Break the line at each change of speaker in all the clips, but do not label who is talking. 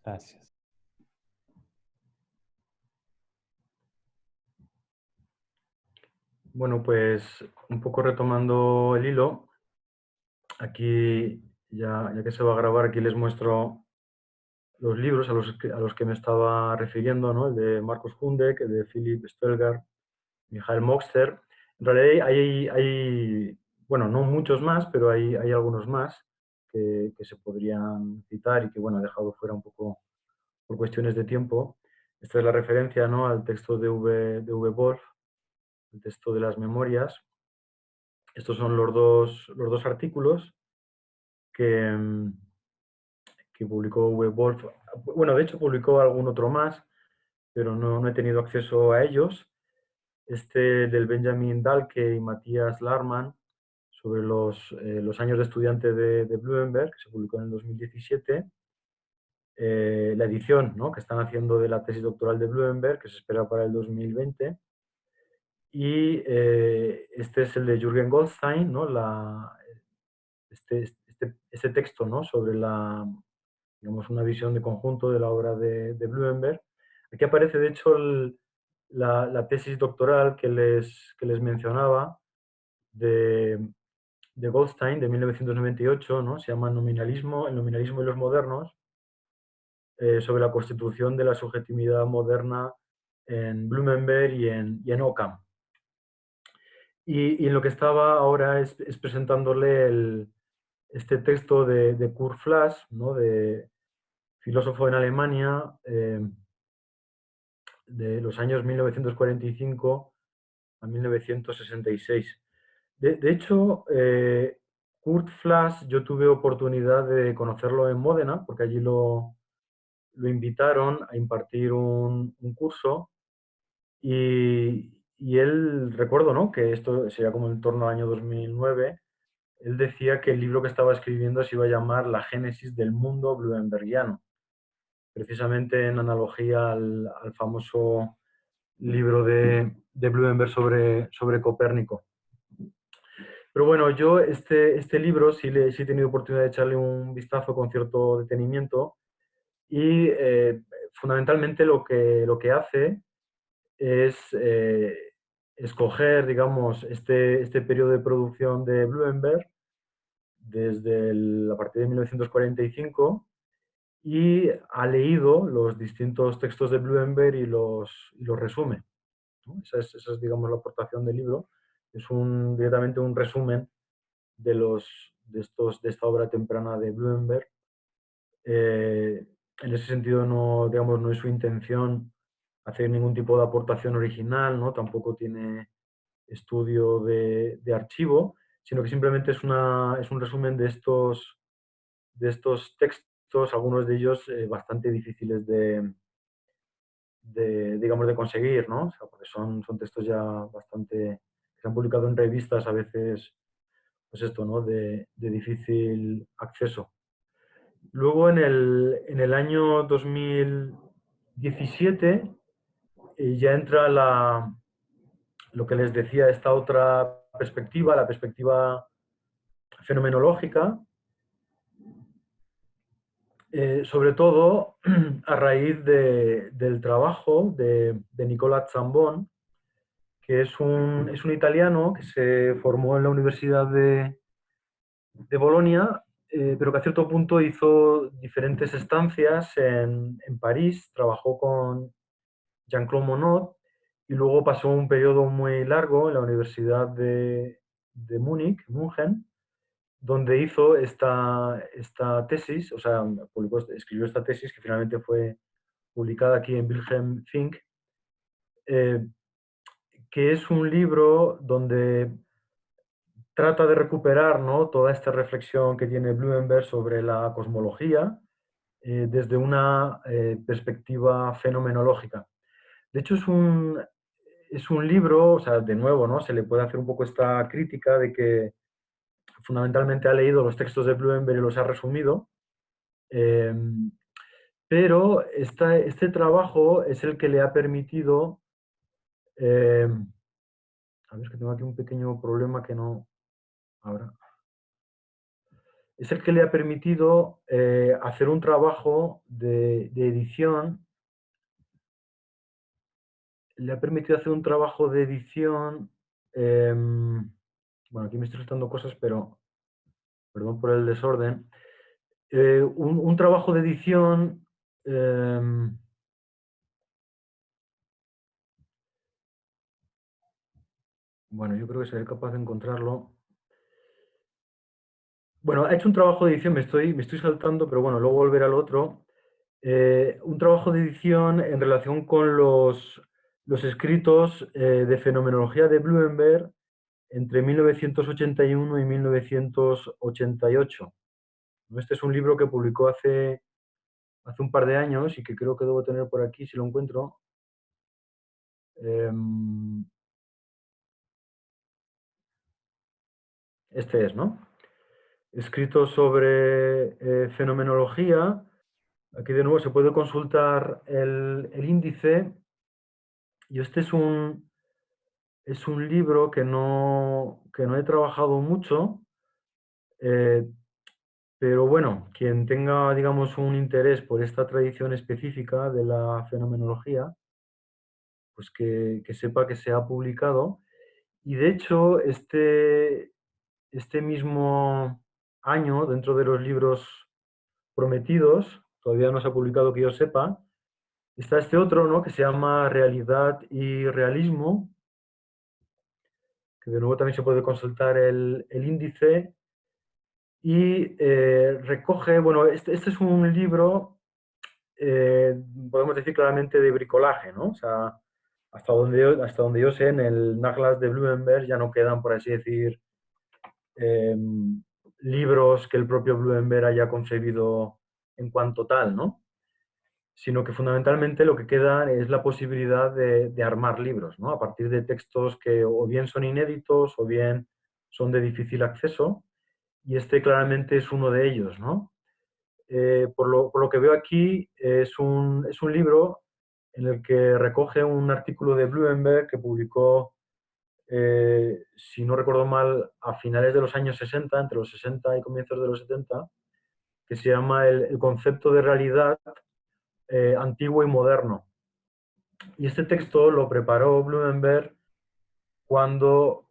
Gracias.
Bueno, pues un poco retomando el hilo, aquí ya que se va a grabar, aquí les muestro los libros a los que me estaba refiriendo, ¿no? El de Marcus Hundek, el de Philip Stelgar, Michael Moxter. En realidad bueno, no muchos más, pero hay algunos más que se podrían citar y que, bueno, he dejado fuera un poco por cuestiones de tiempo. Esta es la referencia, ¿no?, al texto de V. Wolf, el texto de las memorias. Estos son los dos artículos que, que publicó V. Wolf. Bueno, de hecho publicó algún otro más, pero no he tenido acceso a ellos. Este del Benjamin Dahlke y Matthias Larman sobre los años de estudiante de Blumenberg, que se publicó en el 2017. La edición, ¿no?, que están haciendo de la tesis doctoral de Blumenberg, que se espera para el 2020. Y este es el de Jürgen Goldstein, ¿no? Este texto, ¿no?, sobre digamos, una visión de conjunto de la obra de Blumenberg. Aquí aparece, de hecho, la tesis doctoral que les mencionaba de Goldstein, de 1998, ¿no? Se llama El nominalismo y los modernos, sobre la constitución de la subjetividad moderna en Blumenberg y en Ockham. Y en lo que estaba ahora es presentándole este texto de Kurt Flass, ¿no?, de filósofo en Alemania, de los años 1945 a 1966. De hecho, Kurt Flass, yo tuve oportunidad de conocerlo en Módena, porque allí lo invitaron a impartir un curso y él, recuerdo, ¿no?, que esto sería como en torno al año 2009, él decía que el libro que estaba escribiendo se iba a llamar La génesis del mundo blumenbergiano, precisamente en analogía al famoso libro de Blumenberg sobre Copérnico. Pero bueno, yo este libro sí he tenido oportunidad de echarle un vistazo con cierto detenimiento y fundamentalmente lo que hace es escoger, digamos, este periodo de producción de Blumenberg a partir de 1945 y ha leído los distintos textos de Blumenberg y los resume, ¿no? Esa es, digamos, la aportación del libro. Es directamente un resumen de esta obra temprana de Blumenberg. En ese sentido, no, digamos, no es su intención hacer ningún tipo de aportación original, ¿no? Tampoco tiene estudio de archivo, sino que simplemente es un resumen de estos textos, algunos de ellos bastante difíciles digamos, de conseguir, ¿no? O sea, porque son textos ya bastante, que se han publicado en revistas a veces, pues esto, ¿no?, de difícil acceso. Luego, en el año 2017, ya entra lo que les decía, esta otra perspectiva, la perspectiva fenomenológica, sobre todo a raíz del trabajo de Nicola Zambon, que es un italiano que se formó en la Universidad de Bolonia, pero que a cierto punto hizo diferentes estancias en París, trabajó con Jean-Claude Monod y luego pasó un periodo muy largo en la Universidad de Múnich, München, donde hizo esta tesis, o sea, escribió esta tesis que finalmente fue publicada aquí en Wilhelm Fink, eh, que es un libro donde trata de recuperar, ¿no?, toda esta reflexión que tiene Blumenberg sobre la cosmología desde una perspectiva fenomenológica. De hecho, es un libro, o sea, de nuevo, ¿no?, se le puede hacer un poco esta crítica de que fundamentalmente ha leído los textos de Blumenberg y los ha resumido, eh, pero este trabajo es el que le ha permitido, eh, a ver, es que tengo aquí un pequeño problema que no, ahora, es el que le ha permitido hacer un trabajo de edición, le ha permitido hacer un trabajo de edición, bueno, aquí me estoy saltando cosas, pero perdón por el desorden, un trabajo de edición, bueno, yo creo que seré capaz de encontrarlo. Bueno, ha hecho un trabajo de edición, me estoy saltando, pero bueno, luego volver al otro. Un trabajo de edición en relación con los escritos de fenomenología de Blumenberg entre 1981 y 1988. Este es un libro que publicó hace un par de años y que creo que debo tener por aquí si lo encuentro. Este es, ¿no? Escrito sobre fenomenología. Aquí de nuevo se puede consultar el índice y este es un libro que no he trabajado mucho, eh, pero bueno, quien tenga, digamos, un interés por esta tradición específica de la fenomenología, pues que sepa que se ha publicado. Y de hecho, este mismo año, dentro de los libros prometidos, todavía no se ha publicado que yo sepa, está este otro, ¿no? Que se llama Realidad y Realismo, que de nuevo también se puede consultar el índice y recoge, bueno, este es un libro, podemos decir claramente de bricolaje, ¿no? O sea, hasta donde yo sé, en el Nachlass de Blumenberg ya no quedan, por así decir, eh, libros que el propio Blumenberg haya concebido en cuanto tal, ¿no? Sino que fundamentalmente lo que queda es la posibilidad de armar libros, ¿no? A partir de textos que o bien son inéditos o bien son de difícil acceso, y este claramente es uno de ellos, ¿no? Por lo que veo aquí, es un libro en el que recoge un artículo de Blumenberg que publicó, si no recuerdo mal, a finales de los años 60, entre los 60 y comienzos de los 70, que se llama el concepto de realidad antiguo y moderno. Y este texto lo preparó Blumenberg cuando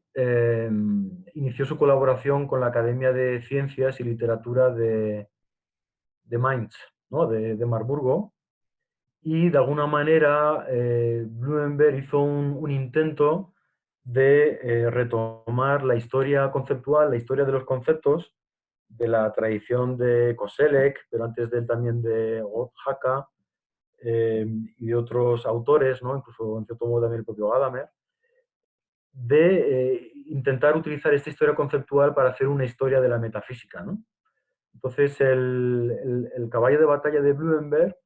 inició su colaboración con la Academia de Ciencias y Literatura de Mainz, ¿no? de Marburgo, y de alguna manera Blumenberg hizo un intento de retomar la historia conceptual, la historia de los conceptos de la tradición de Koselleck, pero antes de él también de Haeckel, y de otros autores, ¿no? Incluso en cierto modo también el propio Gadamer, de intentar utilizar esta historia conceptual para hacer una historia de la metafísica, ¿no? Entonces, el caballo de batalla de Blumenberg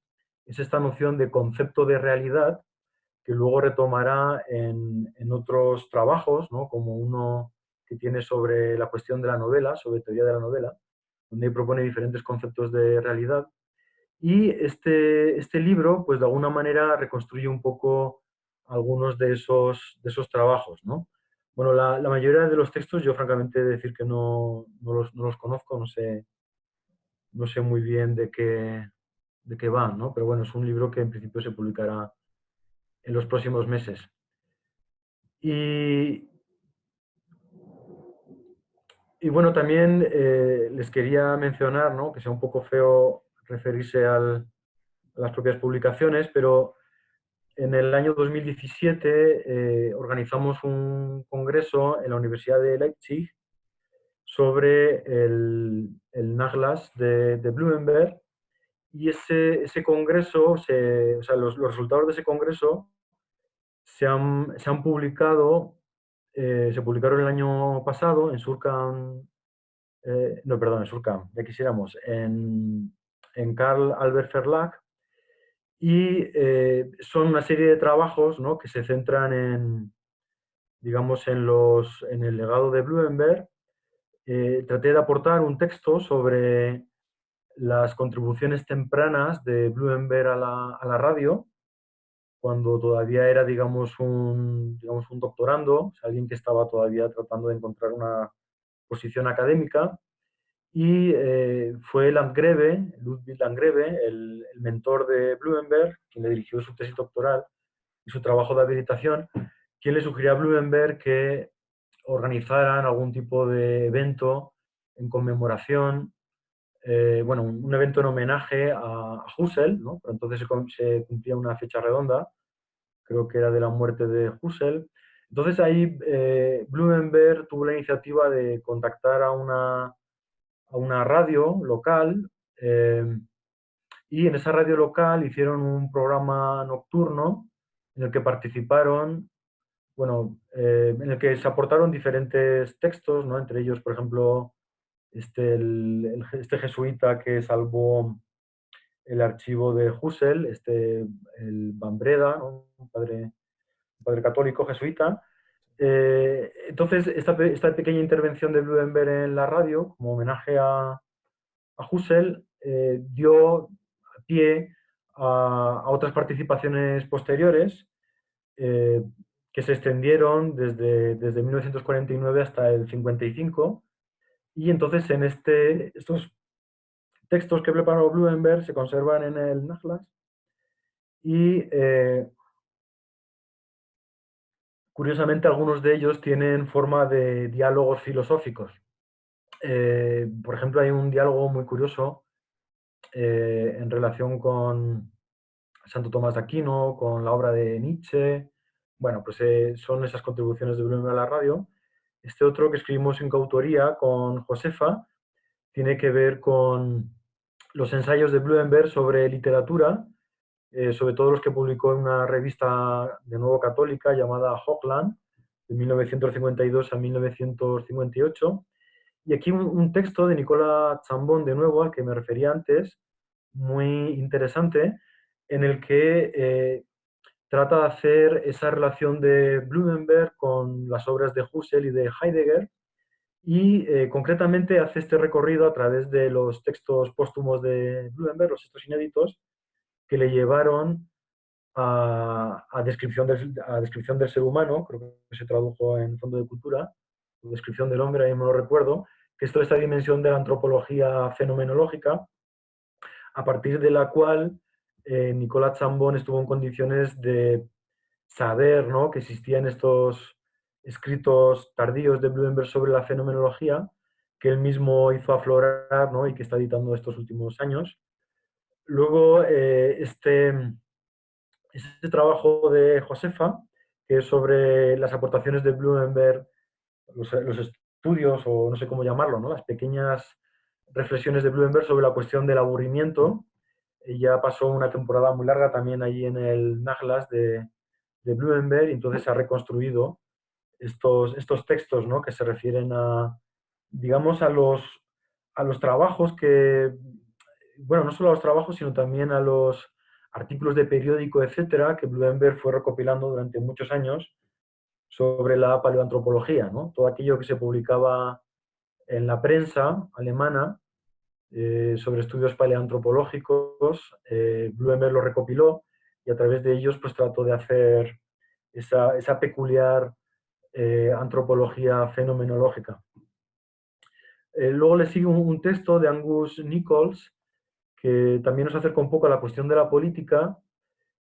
es esta noción de concepto de realidad que luego retomará en otros trabajos, ¿no? Como uno que tiene sobre la cuestión de la novela, sobre teoría de la novela, donde propone diferentes conceptos de realidad. Y este libro, pues de alguna manera reconstruye un poco algunos de esos trabajos, ¿no? Bueno, la mayoría de los textos yo francamente he de decir que no los conozco, no sé muy bien de qué van, ¿no? Pero bueno, es un libro que en principio se publicará en los próximos meses. Y, y bueno, también les quería mencionar, ¿no? Que sea un poco feo referirse a las propias publicaciones, pero en el año 2017 organizamos un congreso en la Universidad de Leipzig sobre el Nachlass de Blumenberg, y ese congreso, o sea, los resultados de ese congreso se han publicado, se publicaron el año pasado en Surkamp, no, perdón, en Surkamp, ya quisiéramos, en Karl Albert Verlag, y son una serie de trabajos, ¿no? Que se centran digamos, en el legado de Blumenberg. Traté de aportar un texto sobre las contribuciones tempranas de Blumenberg a la radio, cuando todavía era, digamos un doctorando, o sea, alguien que estaba todavía tratando de encontrar una posición académica. y fue Landgreve, Ludwig Landgreve, el mentor de Blumenberg, quien le dirigió su tesis doctoral y su trabajo de habilitación, quien le sugirió a Blumenberg que organizaran algún tipo de evento en conmemoración, bueno, un evento en homenaje a Husserl, ¿no? Pero entonces se cumplía una fecha redonda, creo que era de la muerte de Husserl. Entonces ahí Blumenberg tuvo la iniciativa de contactar a una radio local, y en esa radio local hicieron un programa nocturno en el que participaron, bueno, en el que se aportaron diferentes textos, ¿no? Entre ellos, por ejemplo, este jesuita que salvó el archivo de Husserl, el Van Breda, ¿no? Un padre católico jesuita. Entonces, esta pequeña intervención de Blumenberg en la radio, como homenaje a Husserl, dio pie a otras participaciones posteriores, eh, que se extendieron desde 1949 hasta el 55. Y entonces estos textos que preparó Blumenberg se conservan en el Nachlass y curiosamente algunos de ellos tienen forma de diálogos filosóficos. Por ejemplo, hay un diálogo muy curioso en relación con Santo Tomás de Aquino, con la obra de Nietzsche. Bueno, pues son esas contribuciones de Blumenberg a la radio. Este otro que escribimos en coautoría con Josefa tiene que ver con los ensayos de Blumenberg sobre literatura, sobre todo los que publicó en una revista de nuevo católica llamada Hochland, de 1952 a 1958. Y aquí un texto de Nicolas Chambon, de nuevo, al que me refería antes, muy interesante, en el que trata de hacer esa relación de Blumenberg con las obras de Husserl y de Heidegger, y concretamente hace este recorrido a través de los textos póstumos de Blumenberg, los textos inéditos, que le llevaron a descripción del ser humano, creo que se tradujo en Fondo de Cultura, o descripción del hombre, ahí me lo recuerdo, que es toda esta dimensión de la antropología fenomenológica, a partir de la cual Nicolás Chambon estuvo en condiciones de saber, ¿no?, que existían estos escritos tardíos de Blumenberg sobre la fenomenología, que él mismo hizo aflorar, ¿no?, y que está editando estos últimos años. Luego, este trabajo de Josefa, que es sobre las aportaciones de Blumenberg, los estudios, o no sé cómo llamarlo, ¿no?, las pequeñas reflexiones de Blumenberg sobre la cuestión del aburrimiento. Ella pasó una temporada muy larga también allí en el Nachlass de Blumenberg, y entonces se ha reconstruido estos textos, ¿no?, que se refieren a, digamos, a los trabajos que, bueno, no solo a los trabajos, sino también a los artículos de periódico, etcétera, que Blumenberg fue recopilando durante muchos años sobre la paleoantropología, ¿no? Todo aquello que se publicaba en la prensa alemana sobre estudios paleoantropológicos, Blumenberg lo recopiló y a través de ellos pues trató de hacer esa peculiar antropología fenomenológica. Luego le sigue un texto de Angus Nichols que también nos acerca un poco a la cuestión de la política,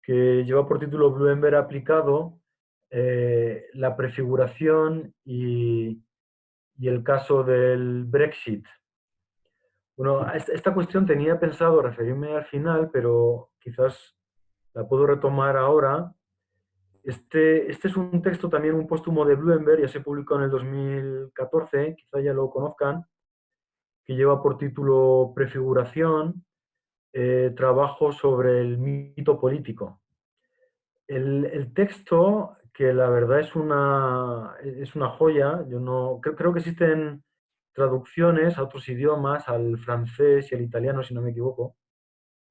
que lleva por título Blumenberg aplicado, la prefiguración y el caso del Brexit. Bueno, a esta cuestión tenía pensado referirme al final, pero quizás la puedo retomar ahora. Este es un texto también, un póstumo de Blumenberg, ya se publicó en el 2014, quizá ya lo conozcan, que lleva por título Prefiguración, trabajo sobre el mito político. El texto, que la verdad es una joya, yo no, creo que existen traducciones a otros idiomas, al francés y al italiano, si no me equivoco.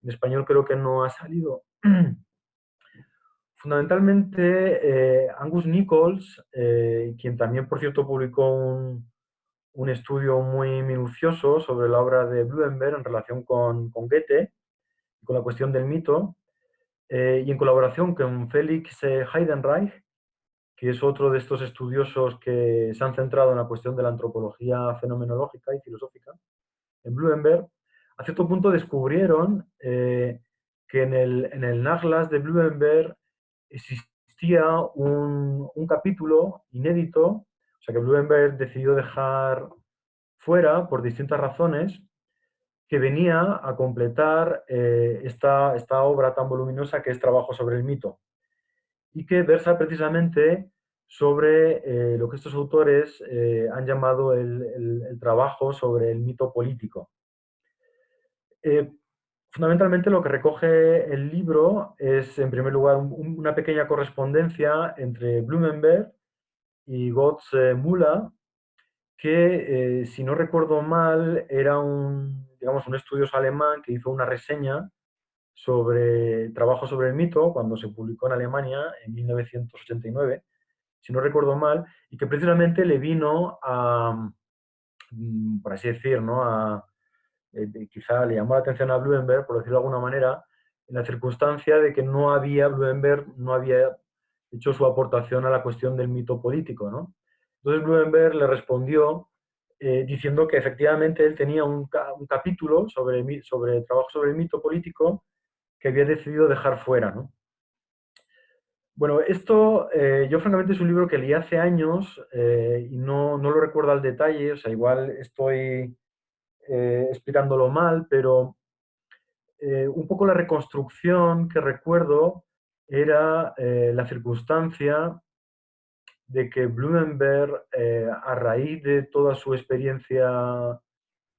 En español creo que no ha salido. Fundamentalmente, Angus Nichols, quien también, por cierto, publicó un estudio muy minucioso sobre la obra de Blumenberg en relación con Goethe, con la cuestión del mito, y en colaboración con Felix Heidenreich, que es otro de estos estudiosos que se han centrado en la cuestión de la antropología fenomenológica y filosófica. Blumenberg, a cierto punto descubrieron que en el Nachlass de Blumenberg existía un capítulo inédito, o sea que Blumenberg decidió dejar fuera por distintas razones, que venía a completar esta obra tan voluminosa que es Trabajo sobre el mito, y que versa precisamente sobre lo que estos autores han llamado el trabajo sobre el mito político. Eh, Fundamentalmente lo que recoge el libro es, en primer lugar, una pequeña correspondencia entre Blumenberg y Götz Müller, que, si no recuerdo mal, era digamos, un estudioso alemán que hizo una reseña sobre trabajo sobre el mito cuando se publicó en Alemania en 1989, si no recuerdo mal, y que precisamente le vino a, por así decir, ¿no? Quizá le llamó la atención a Blumenberg, por decirlo de alguna manera, en la circunstancia de que Blumenberg no había hecho su aportación a la cuestión del mito político, ¿no? Entonces Blumenberg le respondió diciendo que efectivamente él tenía un capítulo sobre trabajo sobre el mito político que había decidido dejar fuera, ¿no? Bueno, esto yo francamente es un libro que leí hace años y no lo recuerdo al detalle, o sea, igual estoy explicándolo mal, pero un poco la reconstrucción que recuerdo era la circunstancia de que Blumenberg, a raíz de toda su experiencia,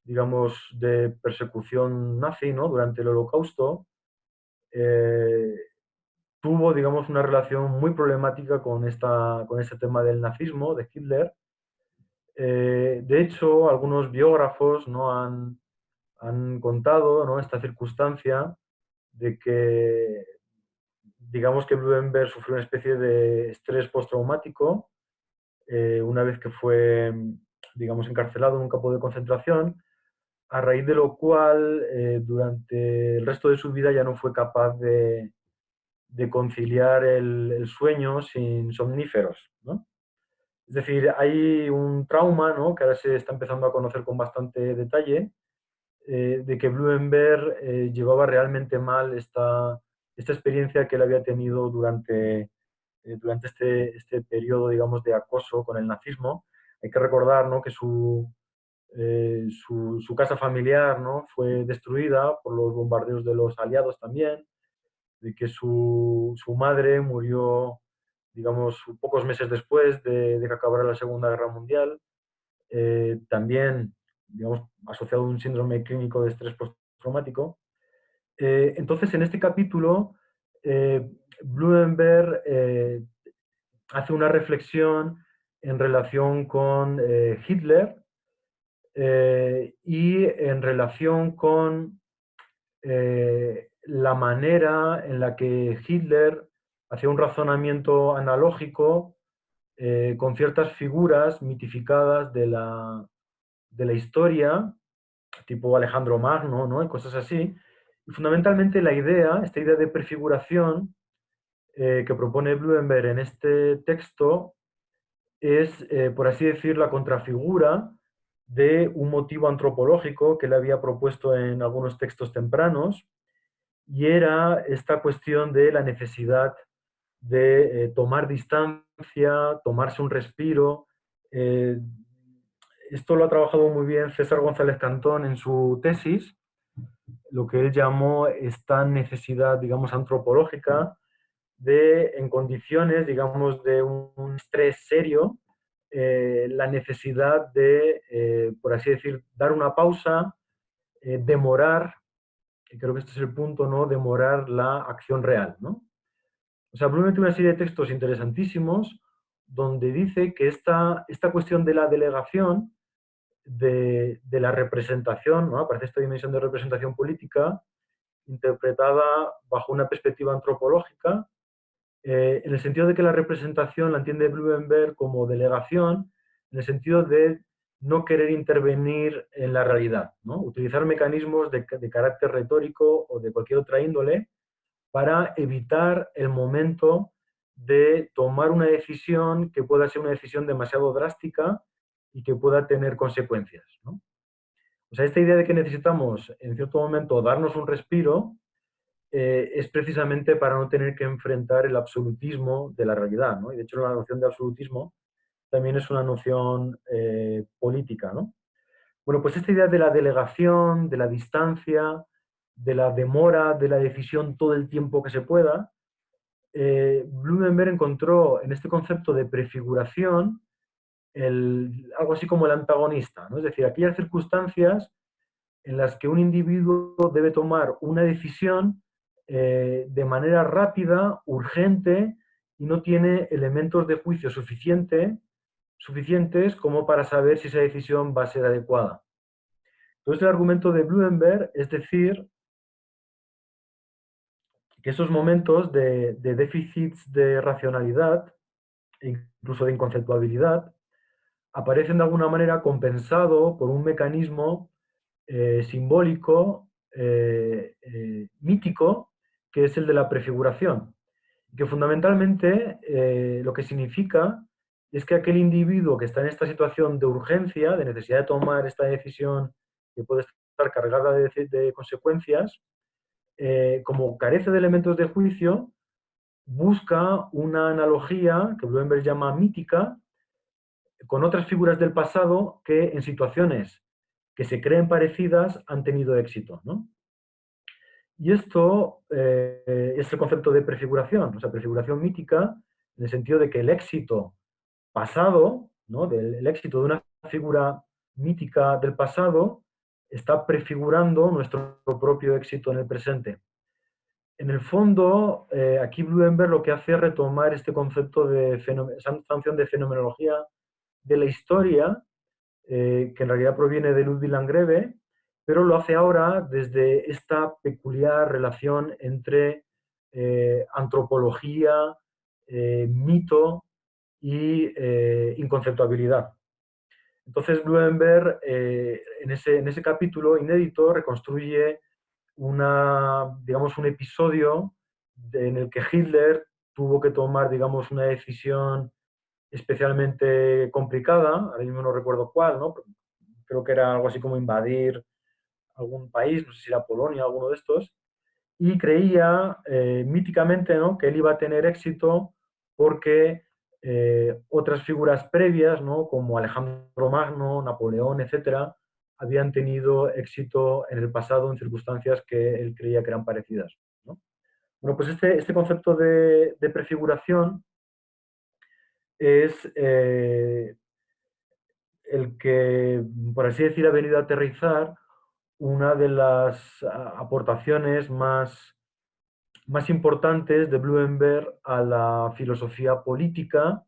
digamos, de persecución nazi, ¿no? Durante el Holocausto, eh, tuvo, digamos, una relación muy problemática con este tema del nazismo, de Hitler. De hecho, algunos biógrafos, ¿no? han contado, ¿no? esta circunstancia de que, digamos que Blumenberg sufrió una especie de estrés postraumático una vez que fue, digamos, encarcelado en un campo de concentración, a raíz de lo cual durante el resto de su vida ya no fue capaz de conciliar el sueño sin somníferos, ¿no? Es decir, hay un trauma, ¿no? que ahora se está empezando a conocer con bastante detalle, de que Blumenberg llevaba realmente mal esta experiencia que él había tenido durante este periodo, digamos, de acoso con el nazismo. Hay que recordar, ¿no? que su casa familiar, ¿no? fue destruida por los bombardeos de los aliados también, de que su madre murió, digamos, pocos meses después de que acabara la Segunda Guerra Mundial, también, digamos, asociado a un síndrome clínico de estrés postraumático. Entonces, en este capítulo, Blumenberg hace una reflexión en relación con Hitler y en relación con la manera en la que Hitler hacía un razonamiento analógico con ciertas figuras mitificadas de la historia, tipo Alejandro Magno, ¿no? y cosas así. Y fundamentalmente esta idea de prefiguración que propone Blumenberg en este texto es, por así decir, la contrafigura de un motivo antropológico que él había propuesto en algunos textos tempranos, y era esta cuestión de la necesidad de tomar distancia, tomarse un respiro. Eh, Esto lo ha trabajado muy bien César González Cantón en su tesis, lo que él llamó esta necesidad, digamos, antropológica de, en condiciones, digamos, de un estrés serio, la necesidad de, por así decir, dar una pausa, demorar, y creo que este es el punto, ¿no? Demorar la acción real, ¿no? O sea, Bloom tiene una serie de textos interesantísimos donde dice que esta cuestión de la delegación, de la representación, ¿no? Aparece esta dimensión de representación política interpretada bajo una perspectiva antropológica, en el sentido de que la representación la entiende Blumenberg como delegación, en el sentido de no querer intervenir en la realidad, ¿no? Utilizar mecanismos de carácter retórico o de cualquier otra índole para evitar el momento de tomar una decisión que pueda ser una decisión demasiado drástica y que pueda tener consecuencias, ¿no? O sea, esta idea de que necesitamos, en cierto momento, darnos un respiro, es precisamente para no tener que enfrentar el absolutismo de la realidad, ¿no? Y de hecho la noción de absolutismo también es una noción política, ¿no? Bueno, pues esta idea de la delegación, de la distancia, de la demora, de la decisión todo el tiempo que se pueda, Blumenberg encontró en este concepto de prefiguración algo así como el antagonista, ¿no? Es decir, aquellas circunstancias en las que un individuo debe tomar una decisión de manera rápida, urgente, y no tiene elementos de juicio suficientes como para saber si esa decisión va a ser adecuada. Entonces el argumento de Blumenberg es decir que esos momentos de déficits de racionalidad, e incluso de inconceptuabilidad, aparecen de alguna manera compensado por un mecanismo simbólico, mítico, que es el de la prefiguración, que fundamentalmente lo que significa es que aquel individuo que está en esta situación de urgencia, de necesidad de tomar esta decisión que puede estar cargada de consecuencias, como carece de elementos de juicio, busca una analogía que Blumenberg llama mítica con otras figuras del pasado que en situaciones que se creen parecidas han tenido éxito, ¿no? Y esto es el concepto de prefiguración, o sea, prefiguración mítica, en el sentido de que el éxito pasado, ¿no? El éxito de una figura mítica del pasado, está prefigurando nuestro propio éxito en el presente. En el fondo, aquí Blumenberg lo que hace es retomar este concepto de esa noción de fenomenología de la historia, que en realidad proviene de Ludwig Landgrave, pero lo hace ahora desde esta peculiar relación entre antropología, mito y inconceptuabilidad. Entonces Blumenberg, en ese capítulo inédito, reconstruye digamos, un episodio en el que Hitler tuvo que tomar, digamos, una decisión especialmente complicada, ahora mismo no recuerdo cuál, ¿no? Creo que era algo así como invadir algún país, no sé si era Polonia, alguno de estos, y creía míticamente, ¿no?, que él iba a tener éxito porque otras figuras previas, ¿no?, como Alejandro Magno, Napoleón, etcétera, habían tenido éxito en el pasado en circunstancias que él creía que eran parecidas, ¿no? Bueno, pues este concepto de prefiguración es el que, por así decir, ha venido a aterrizar una de las aportaciones más importantes de Blumenberg a la filosofía política,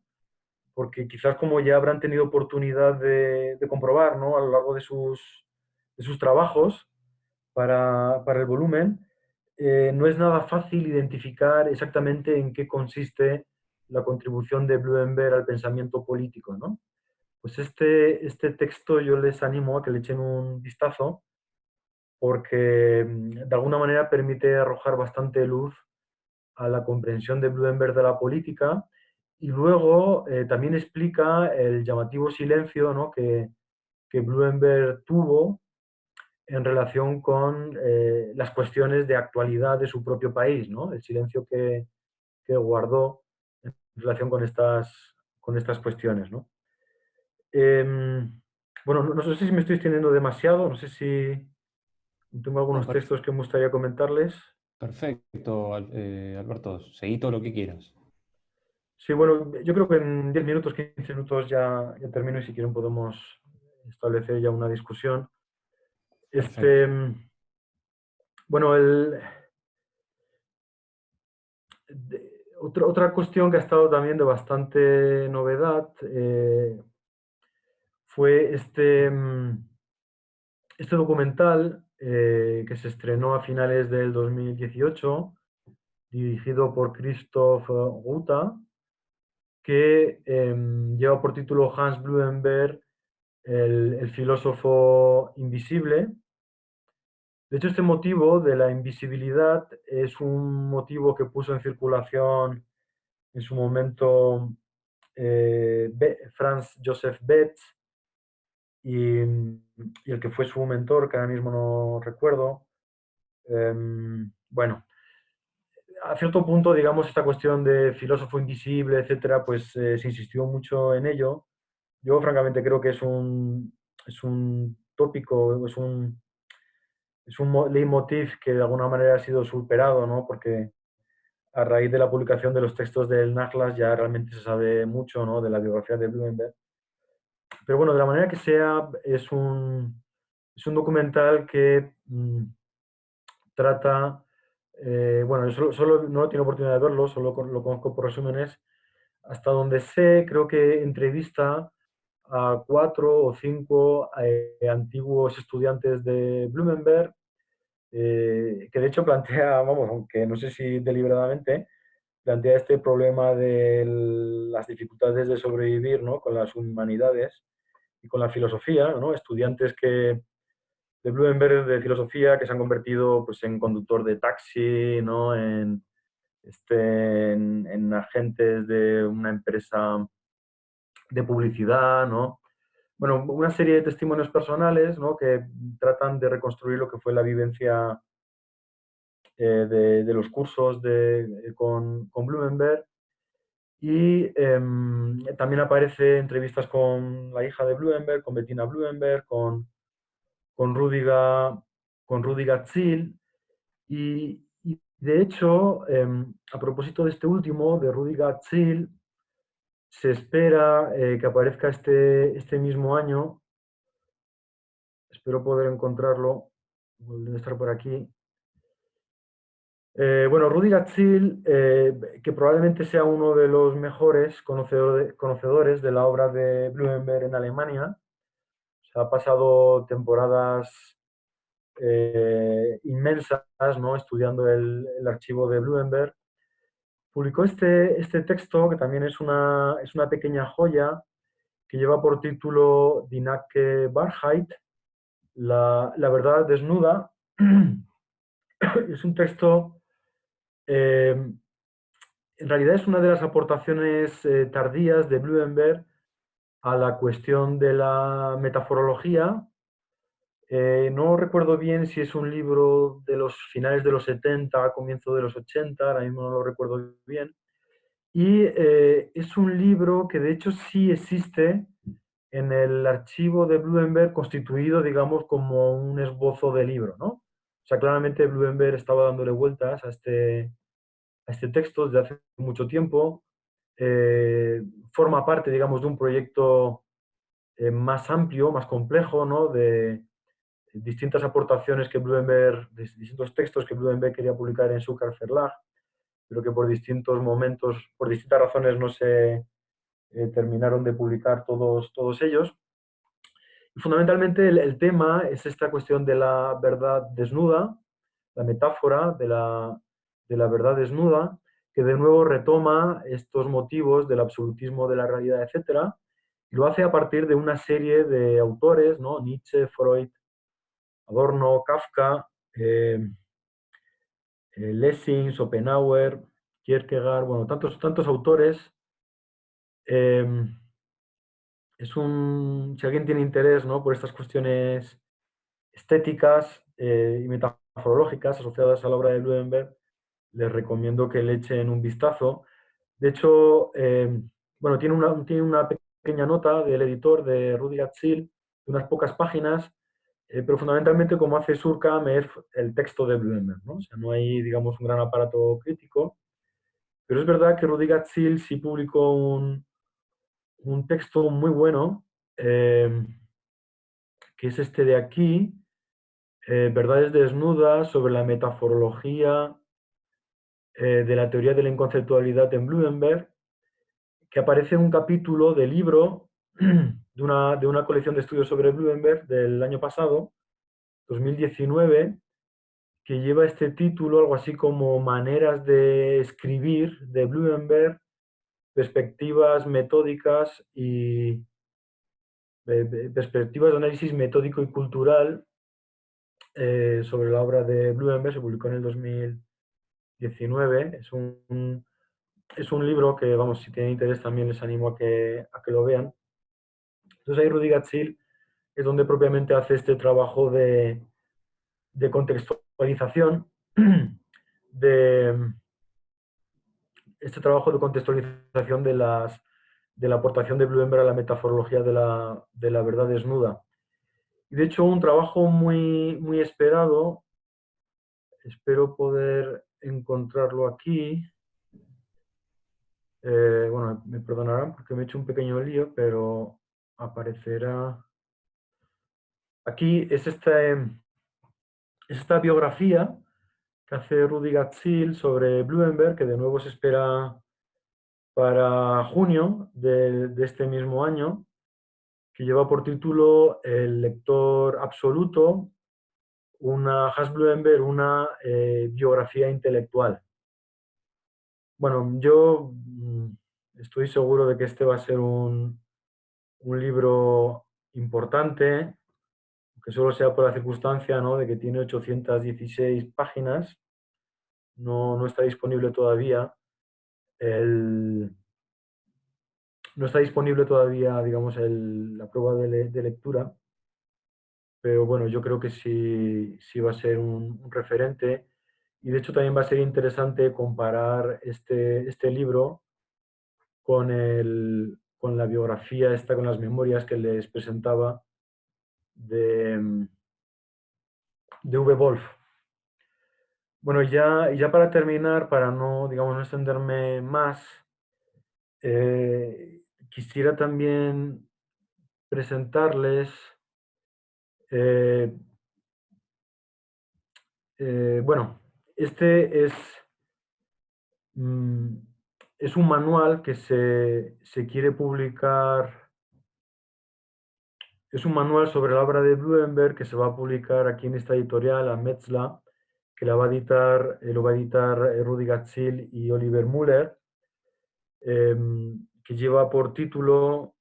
porque quizás como ya habrán tenido oportunidad de comprobar, ¿no?, a lo largo de sus trabajos para el volumen, no es nada fácil identificar exactamente en qué consiste la contribución de Blumenberg al pensamiento político, ¿no? Pues este texto yo les animo a que le echen un vistazo porque de alguna manera permite arrojar bastante luz a la comprensión de Blumenberg de la política y luego también explica el llamativo silencio, ¿no?, que Blumenberg tuvo en relación con las cuestiones de actualidad de su propio país, ¿no? El silencio que guardó en relación con estas cuestiones, ¿no? Bueno, no sé si me estoy extendiendo demasiado, no sé si tengo
No,
algunos textos que me gustaría comentarles.
perfecto, Alberto, seguí todo lo que quieras.
Sí, bueno, yo creo que en 10 minutos, 15 minutos ya termino y si quieren podemos establecer ya una discusión.
Perfecto.
Este, bueno, otra cuestión que ha estado también de bastante novedad fue este documental que se estrenó a finales del 2018, dirigido por Christoph Ruta, que lleva por título Hans Blumenberg, el filósofo invisible. De hecho, este motivo de la invisibilidad es un motivo que puso en circulación en su momento Franz Joseph Betz, y el que fue su mentor, que ahora mismo no recuerdo. Bueno, a cierto punto, digamos, esta cuestión de filósofo invisible, etcétera, pues se insistió mucho en ello. Yo, francamente, creo que es un tópico, es un leitmotiv que de alguna manera ha sido superado, ¿no? Porque a raíz de la publicación de los textos del Nachlass ya realmente se sabe mucho, ¿no? De la biografía de Blumenberg. Pero bueno, de la manera que sea, es un documental que trata, bueno, yo solo no he tenido oportunidad de verlo, solo lo conozco por resúmenes. Hasta donde sé, creo que entrevista a 4 o 5 antiguos estudiantes de Blumenberg, que de hecho plantea, vamos, aunque no sé si deliberadamente, plantea este problema de las dificultades de sobrevivir, ¿no? Con las humanidades y con la filosofía, ¿no? Estudiantes de Blumenberg de filosofía que se han convertido, pues, en conductor de taxi, ¿no? En agentes de una empresa de publicidad, ¿no? Bueno, una serie de testimonios personales, ¿no? Que tratan de reconstruir lo que fue la vivencia de los cursos con Blumenberg. Y también aparece entrevistas con la hija de Blumenberg, con Bettina Blumenberg, con Rüdiger, con Rüdiger Ziel. Y de hecho, a propósito de este último, de Rüdiger Ziel, se espera que aparezca este mismo año. Espero poder encontrarlo. Debe estar por aquí. Bueno, Rüdiger Ziel, que probablemente sea uno de los mejores conocedores de la obra de Blumenberg en Alemania. Se ha pasado temporadas inmensas, ¿no? Estudiando el archivo de Blumenberg. Publicó este texto, que también es una pequeña joya, que lleva por título Die nackte Wahrheit, la verdad desnuda. Es un texto, en realidad es una de las aportaciones tardías de Blumenberg a la cuestión de la metaforología. No recuerdo bien si es un libro de los finales de los 70, comienzo de los 80, ahora mismo no lo recuerdo bien. Y es un libro que de hecho sí existe en el archivo de Blumenberg, constituido, digamos, como un esbozo de libro, ¿no? O sea, claramente Blumenberg estaba dándole vueltas a este texto desde hace mucho tiempo. Forma parte, digamos, de un proyecto más amplio, más complejo, ¿no? De distintas aportaciones que Blumenberg, de distintos textos que Blumenberg quería publicar en su Verlag, pero que por distintos momentos, por distintas razones, no se terminaron de publicar todos ellos. Y fundamentalmente el tema es esta cuestión de la verdad desnuda, la metáfora de la verdad desnuda, que de nuevo retoma estos motivos del absolutismo de la realidad, etcétera, y lo hace a partir de una serie de autores, ¿no? Nietzsche, Freud, Adorno, Kafka, Lessing, Schopenhauer, Kierkegaard, bueno, tantos autores. Eh, si alguien tiene interés, ¿no? Por estas cuestiones estéticas y metaforológicas asociadas a la obra de Blumenberg, les recomiendo que le echen un vistazo. De hecho, bueno, tiene una pequeña nota del editor de Rüdiger Ziel, de unas pocas páginas, pero fundamentalmente, como hace Surkamp, es el texto de Blumenberg, ¿no? O sea, no hay, digamos, un gran aparato crítico, pero es verdad que Rüdiger Ziel sí publicó un texto muy bueno, que es este de aquí, Verdades desnudas sobre la metaforología de la teoría de la inconceptualidad en Blumenberg, que aparece en un capítulo del libro de una colección de estudios sobre Blumenberg del año pasado, 2019, que lleva este título, algo así como Maneras de escribir de Blumenberg, perspectivas metódicas y perspectivas de análisis metódico y cultural sobre la obra de Blumenberg. Se publicó en el 2019. Es un libro que, vamos, si tienen interés también les animo a que lo vean. Entonces ahí Rüdiger Ziel es donde propiamente hace este trabajo de contextualización, de de la aportación de Bloomberg a la metaforología de la verdad desnuda. Y de hecho, un trabajo muy, muy esperado, espero poder encontrarlo aquí. Bueno, me perdonarán porque me he hecho un pequeño lío, pero aparecerá. Aquí es esta biografía que hace Rudi Gatzil sobre Blumenberg, que de nuevo se espera para junio de este mismo año, que lleva por título El lector absoluto, Hans Blumenberg, una biografía intelectual. Bueno, yo estoy seguro de que este va a ser un libro importante, que solo sea por la circunstancia, ¿no?, de que tiene 816 páginas, no está disponible todavía no está disponible todavía, digamos, la prueba de lectura, pero bueno, yo creo que sí va a ser un referente, y de hecho también va a ser interesante comparar este libro con la biografía esta, con las memorias que les presentaba de, de V. Wolf. Bueno, ya para terminar, para no, digamos, no extenderme más, quisiera también presentarles, eh, bueno, este mm, es un manual que se quiere publicar, es un manual sobre la obra de Blumenberg que se va a publicar aquí en esta editorial, a Metzler, que lo va a editar Rudi Gatzil y Oliver Müller, que lleva por título,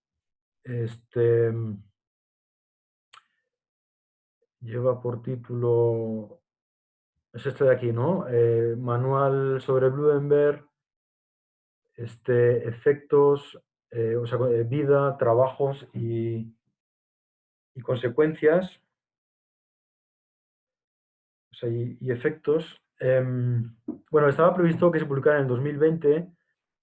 este, lleva por título, es este de aquí, ¿no? Manual sobre Blumenberg, efectos, o sea, vida, trabajos y consecuencias, o sea, y efectos. Bueno, estaba previsto que se publicara en el 2020,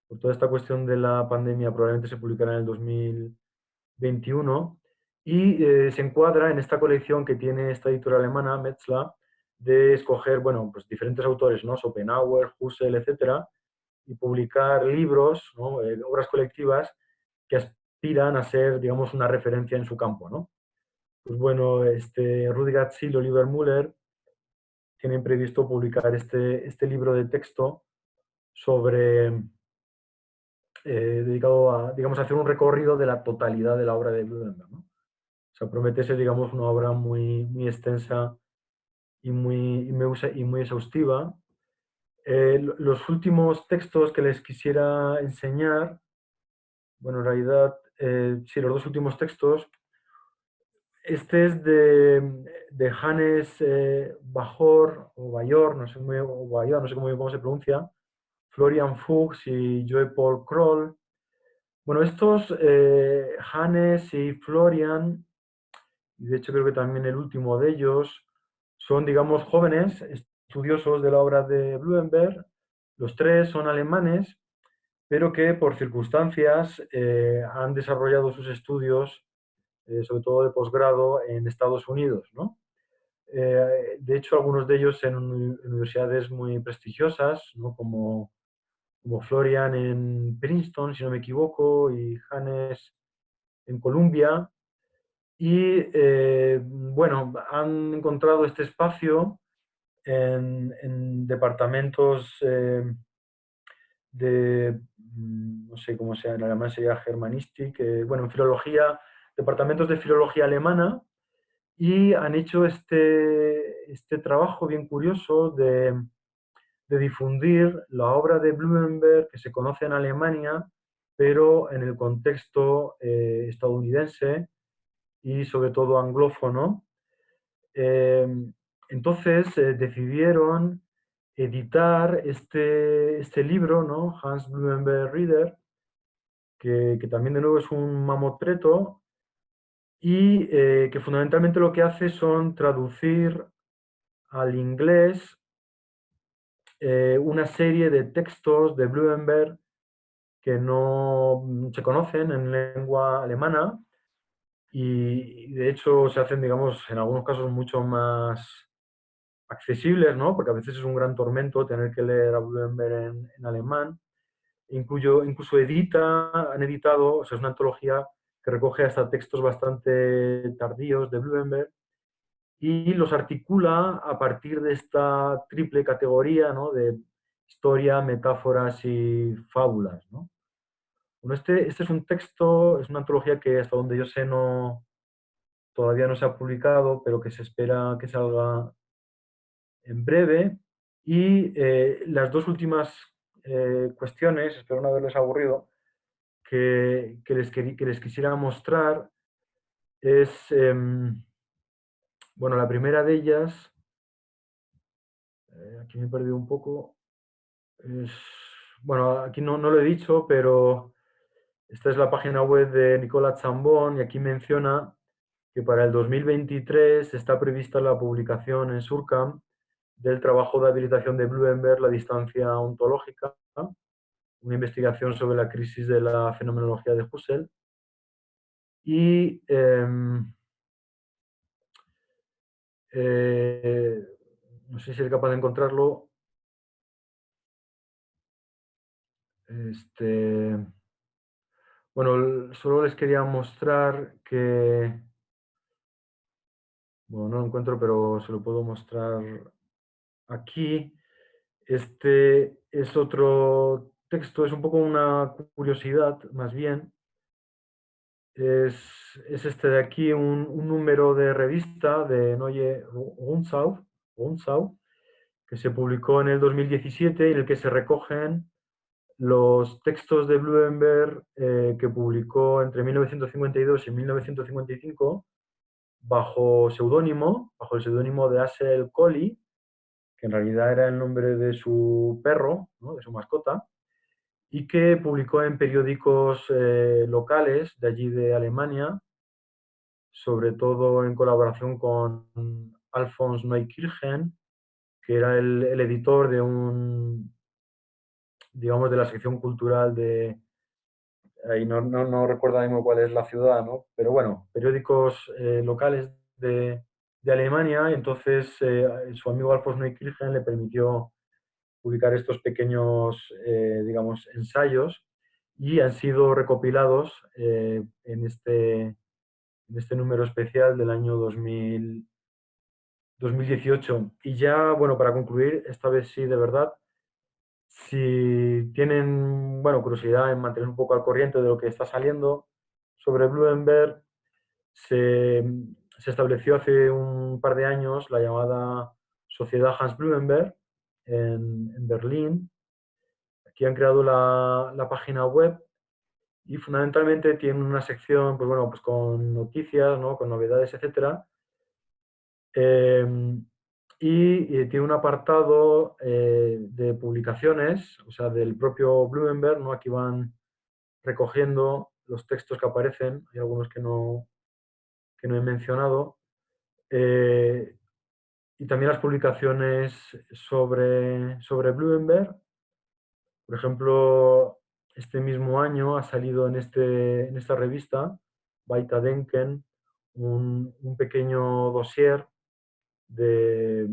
por toda esta cuestión de la pandemia probablemente se publicará en el 2021, y se encuadra en esta colección que tiene esta editorial alemana, Metzler, de escoger, bueno, pues diferentes autores, ¿no? Schopenhauer, Husserl, etcétera, y publicar libros, ¿no?, obras colectivas que aspiran a ser, digamos, una referencia en su campo, ¿no? Pues bueno, Rudi Gatzil y Oliver Müller tienen previsto publicar este libro de texto sobre, dedicado a, digamos, hacer un recorrido de la totalidad de la obra de Blumenberg, ¿no? O sea, promete ser, digamos, una obra muy, muy extensa y muy exhaustiva. Los últimos textos que les quisiera enseñar, bueno, en realidad, sí, los dos últimos textos. Este es de Hannes Bajor, o Bayor, no sé, o Bayor, no sé cómo se pronuncia, Florian Fuchs y Joe Paul Kroll. Bueno, estos, Hannes y Florian, y de hecho creo que también el último de ellos, son, digamos, jóvenes estudiosos de la obra de Blumenberg. Los tres son alemanes, pero que por circunstancias han desarrollado sus estudios, sobre todo de posgrado, en Estados Unidos, ¿no? De hecho, algunos de ellos en universidades muy prestigiosas, ¿no?, como Florian en Princeton, si no me equivoco, y Hannes en Columbia. Y bueno, han encontrado este espacio en departamentos no sé cómo sea, en alemán sería Germanistik, bueno, en filología, departamentos de filología alemana, y han hecho este trabajo bien curioso de difundir la obra de Blumenberg que se conoce en Alemania, pero en el contexto estadounidense y sobre todo anglófono. Eh, entonces decidieron editar este libro, ¿no?, Hans Blumenberg Reader, que también de nuevo es un mamotreto, y que fundamentalmente lo que hace son traducir al inglés una serie de textos de Blumenberg que no se conocen en lengua alemana y de hecho se hacen, digamos, en algunos casos mucho más accesibles, ¿no? Porque a veces es un gran tormento tener que leer a Blumenberg en alemán. Incluso han editado, o sea, es una antología que recoge hasta textos bastante tardíos de Blumenberg y los articula a partir de esta triple categoría, ¿no? De historia, metáforas y fábulas, ¿no? Bueno, este es un texto, es una antología que hasta donde yo sé todavía no se ha publicado, pero que se espera que salga en breve. Y las dos últimas cuestiones, espero no haberles aburrido, que les quisiera mostrar es, bueno, la primera de ellas, aquí me he perdido un poco, es, bueno, aquí no lo he dicho, pero esta es la página web de Nicolas Chambon y aquí menciona que para el 2023 está prevista la publicación en Surkamp del trabajo de habilitación de Blumenberg, la distancia ontológica, una investigación sobre la crisis de la fenomenología de Husserl. Y no sé si es capaz de encontrarlo. Este, bueno, solo les quería mostrar que, bueno, no lo encuentro, pero se lo puedo mostrar aquí. Este es otro texto, es un poco una curiosidad, más bien. Es este de aquí, un número de revista de Neue Rundschau, que se publicó en el 2017 y en el que se recogen los textos de Blumenberg que publicó entre 1952 y 1955 bajo el seudónimo de Asel Collie, que en realidad era el nombre de su perro, ¿no? De su mascota, y que publicó en periódicos locales de allí de Alemania, sobre todo en colaboración con Alfons Neukirchen, que era el editor de digamos, de la sección cultural de, ahí no recuerdo mismo cuál es la ciudad, ¿no? Pero bueno, periódicos locales de Alemania, y entonces su amigo Alfons Neukirchen le permitió publicar estos pequeños, digamos, ensayos y han sido recopilados en este número especial del año 2018. Y ya, bueno, para concluir, esta vez sí, de verdad, si tienen, bueno, curiosidad en mantener un poco al corriente de lo que está saliendo sobre Blumenberg, se, se estableció hace un par de años la llamada Sociedad Hans Blumenberg en Berlín. Aquí han creado la página web y fundamentalmente tienen una sección, pues bueno, pues con noticias, ¿no? Con novedades, etcétera. Y tiene un apartado de publicaciones, o sea, del propio Blumenberg, ¿no? Aquí van recogiendo los textos que aparecen, hay algunos que no he mencionado, eh, y también las publicaciones sobre Blumenberg. Por ejemplo, este mismo año ha salido en esta revista, Weiterdenken, un pequeño dossier de,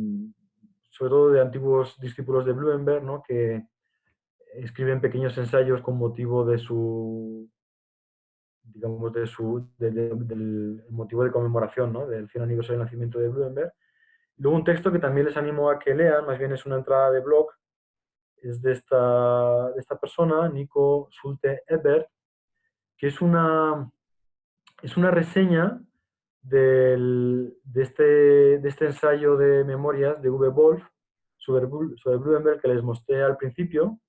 sobre todo de antiguos discípulos de Blumenberg, ¿no? Que escriben pequeños ensayos con motivo de su, digamos, del motivo de conmemoración, ¿no? Del 100 aniversario del nacimiento de Blumenberg. Luego un texto que también les animo a que lean, más bien es una entrada de blog, es de esta persona, Nico Schulte Ebert, que es una reseña de este ensayo de memorias de V. Wolf sobre Blumenberg que les mostré al principio.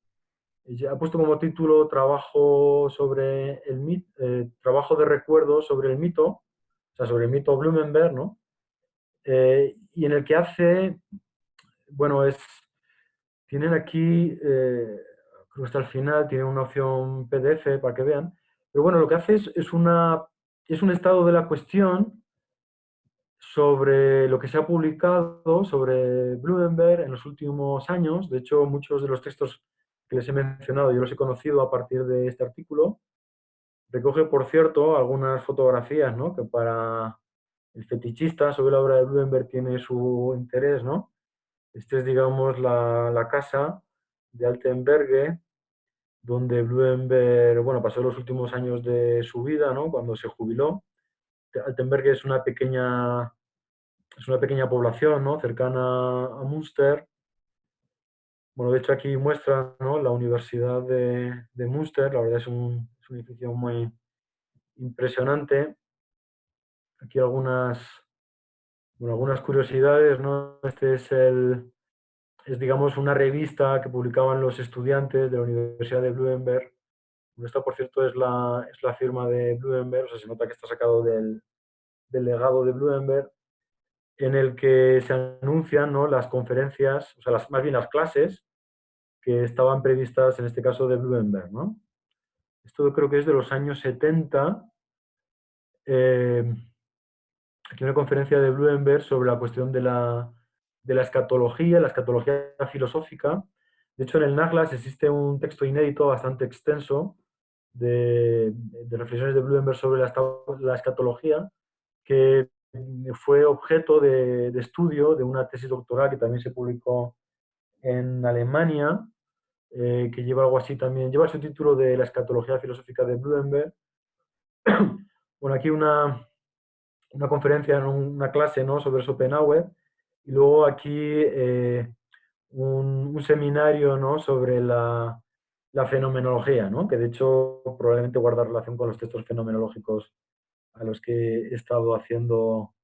Ha puesto como título Trabajo sobre el mito, Trabajo de recuerdo sobre el mito, o sea, sobre el mito Blumenberg, ¿no? Y en el que hace, bueno, tienen aquí, creo que está al final, tienen una opción PDF para que vean, pero bueno, lo que hace es una es un estado de la cuestión sobre lo que se ha publicado sobre Blumenberg en los últimos años. De hecho, muchos de los textos que les he mencionado yo los he conocido a partir de este artículo. Recoge, por cierto, algunas fotografías, ¿no?, que para el fetichista sobre la obra de Blumenberg tiene su interés, ¿no? Este es, digamos, la casa de Altenberge, donde Blumenberg, bueno, pasó los últimos años de su vida, ¿no?, cuando se jubiló. Altenberge es una pequeña población, ¿no?, cercana a Münster. Bueno, de hecho aquí muestra, ¿no?, la Universidad de Münster. La verdad es un edificio muy impresionante. Aquí algunas curiosidades, ¿no? Es, digamos, una revista que publicaban los estudiantes de la Universidad de Blumenberg. Esta, por cierto, es la firma de Blumenberg, o sea, se nota que está sacado del legado de Blumenberg, en el que se anuncian, ¿no?, las conferencias, o sea, más bien las clases que estaban previstas, en este caso, de Blumenberg, ¿no? Esto creo que es de los años 70. Eh, Aquí una conferencia de Blumenberg sobre la cuestión de la escatología filosófica. De hecho, en el Naglas existe un texto inédito bastante extenso de reflexiones de Blumenberg sobre la escatología, que fue objeto de estudio de una tesis doctoral que también se publicó en Alemania, que lleva algo así también, lleva el subtítulo de la escatología filosófica de Blumenberg. Bueno, aquí una conferencia, en una clase, ¿no?, sobre Schopenhauer, y luego aquí un seminario, ¿no?, sobre la fenomenología, ¿no?, que de hecho probablemente guarda relación con los textos fenomenológicos a los que he estado haciendo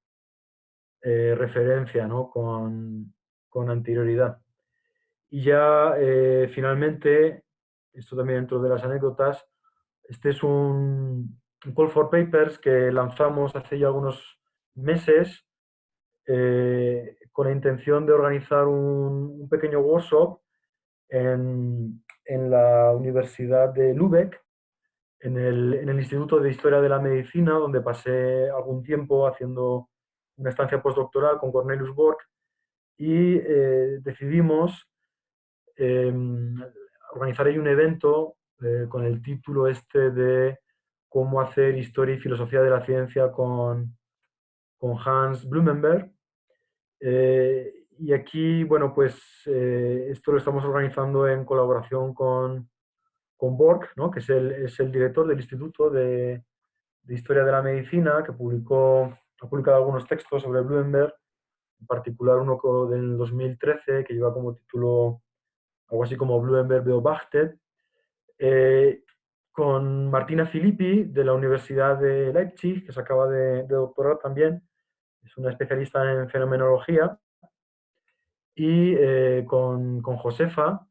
referencia, ¿no?, con anterioridad. Y ya finalmente, esto también dentro de las anécdotas, este es un call for papers que lanzamos hace ya algunos meses, con la intención de organizar un pequeño workshop en la Universidad de Lübeck, en el Instituto de Historia de la Medicina, donde pasé algún tiempo haciendo una estancia postdoctoral con Cornelius Borg, y decidimos eh, organizar ahí un evento con el título este de cómo hacer historia y filosofía de la ciencia con Hans Blumenberg. Y aquí, bueno, pues esto lo estamos organizando en colaboración con Borg, ¿no?, que es el director del Instituto de Historia de la Medicina, que ha publicado algunos textos sobre Blumenberg, en particular uno del 2013 que lleva como título algo así como Blumenberg beobachtet, con Martina Filippi de la Universidad de Leipzig, que se acaba de doctorar también, es una especialista en fenomenología, y con Josefa,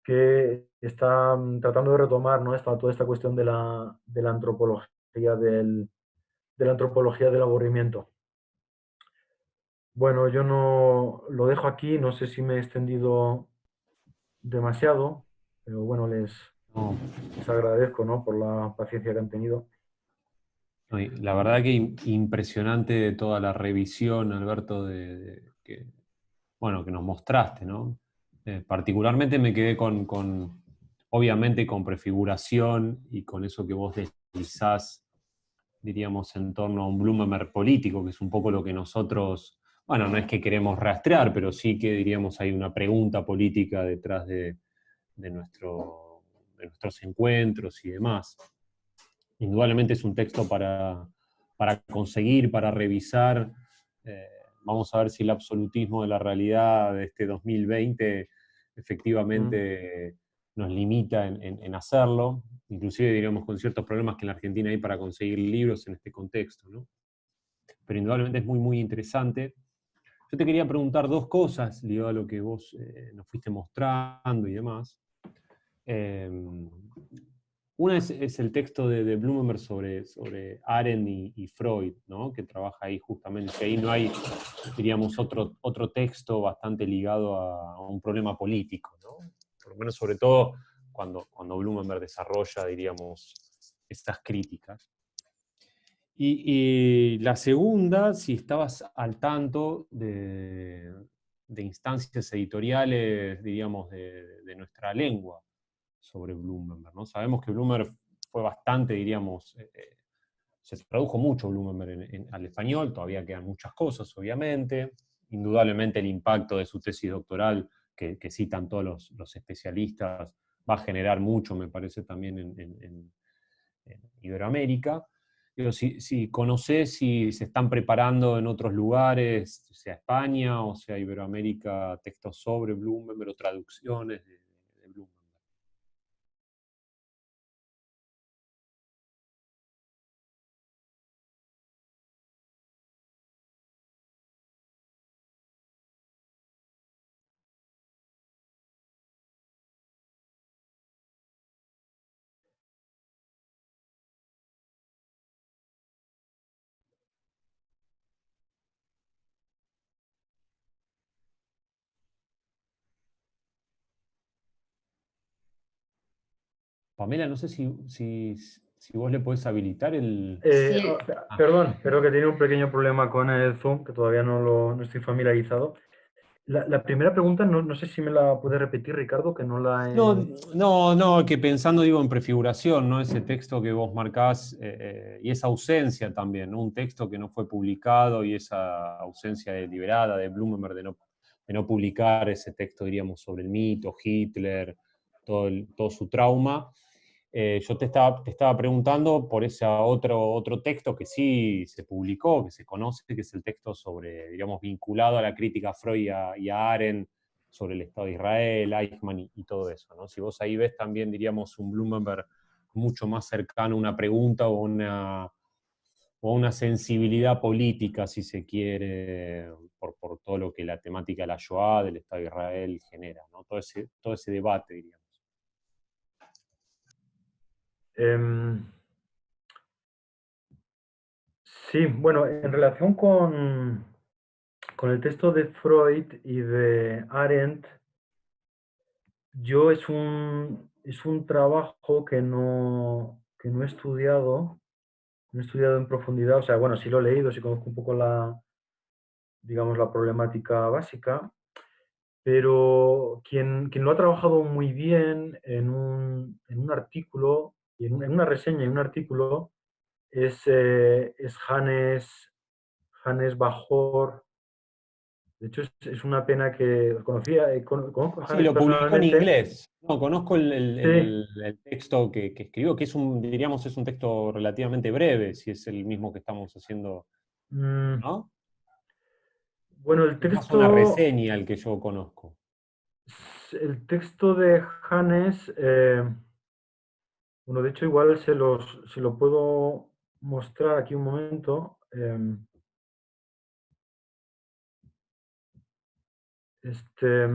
que está tratando de retomar, ¿no?, toda esta cuestión de la antropología de la antropología del aburrimiento. Bueno, yo no lo dejo aquí, no sé si me he extendido demasiado, pero bueno,
No,
les agradezco, ¿no?, por la paciencia que han tenido.
no, y la verdad que impresionante toda la revisión, Alberto, bueno, que nos mostraste, ¿no? Particularmente me quedé obviamente, con prefiguración y con eso que vos deslizás, diríamos, en torno a un Blumenberg político, que es un poco lo que nosotros, bueno, no es que queremos rastrear, pero sí que, diríamos, hay una pregunta política detrás de nuestros encuentros y demás. Indudablemente es un texto para conseguir, para revisar. Eh, Vamos a ver si el absolutismo de la realidad de este 2020
Mm.
efectivamente nos limita en hacerlo, inclusive diríamos con ciertos problemas que en la Argentina hay para conseguir libros en este contexto, ¿no? Pero indudablemente es muy, muy interesante. Yo te quería preguntar dos cosas, ligado a lo que vos nos fuiste mostrando y demás. Eh, Una es el texto de Blumenberg sobre Arendt y Freud, ¿no?, que trabaja ahí justamente. Que ahí no hay, diríamos, otro texto bastante ligado a un problema político, ¿no? Por lo menos, sobre todo, cuando Blumenberg desarrolla, diríamos, estas críticas. Y la segunda, si estabas al tanto de instancias editoriales, diríamos, de nuestra lengua sobre Blumenberg, ¿no? Sabemos que Blumenberg fue bastante, diríamos, se tradujo mucho Blumenberg al español, todavía quedan muchas cosas, obviamente. Indudablemente el impacto de su tesis doctoral, que citan todos los especialistas, va a generar mucho, me parece, también en Iberoamérica. Pero si conocés si se están preparando en otros lugares, sea España o sea Iberoamérica, textos sobre Blumenberg o traducciones de Blumenberg. Pamela, no sé si vos le podés habilitar el...
Sí,
Ah,
Perdón, creo que tiene un pequeño problema con el Zoom, que todavía no estoy familiarizado. La primera pregunta, no sé si me la puede repetir, Ricardo, que no la
no,
he...
no, que pensando, digo, en prefiguración, ¿no? Ese texto que vos marcás y esa ausencia también, ¿no? Un texto que no fue publicado y esa ausencia deliberada de Blumenberg de no publicar ese texto, diríamos, sobre el mito, Hitler, todo su trauma. Yo te estaba preguntando por ese otro texto que sí se publicó, que se conoce, que es el texto sobre, digamos, vinculado a la crítica a Freud y a Arendt, sobre el Estado de Israel, Eichmann y todo eso, ¿no? Si vos ahí ves también, diríamos, un Blumenberg mucho más cercano a una pregunta o una sensibilidad política, si se quiere, por todo lo que la temática de la Shoah, del Estado de Israel genera, ¿no? Todo ese debate, diríamos.
Em, sí, bueno, en relación con el texto de Freud y de Arendt, yo es un trabajo que no he estudiado en profundidad, o sea, bueno, sí lo he leído, sí conozco un poco digamos, la problemática básica, pero quien lo ha trabajado muy bien en un artículo, en una reseña y un artículo, es Hannes Bajor. De hecho, es una pena que conocía, conozco a
Sí,
Hannes
lo publicó en
personalmente.
inglés. No, conozco
Sí,
el texto que escribió, que es diríamos, es un texto relativamente breve, si es el mismo que estamos haciendo,
mm,
¿no?
bueno,
Es más una reseña el que yo conozco.
el texto de Hannes, bueno, de hecho igual se lo puedo mostrar aquí un momento. Este,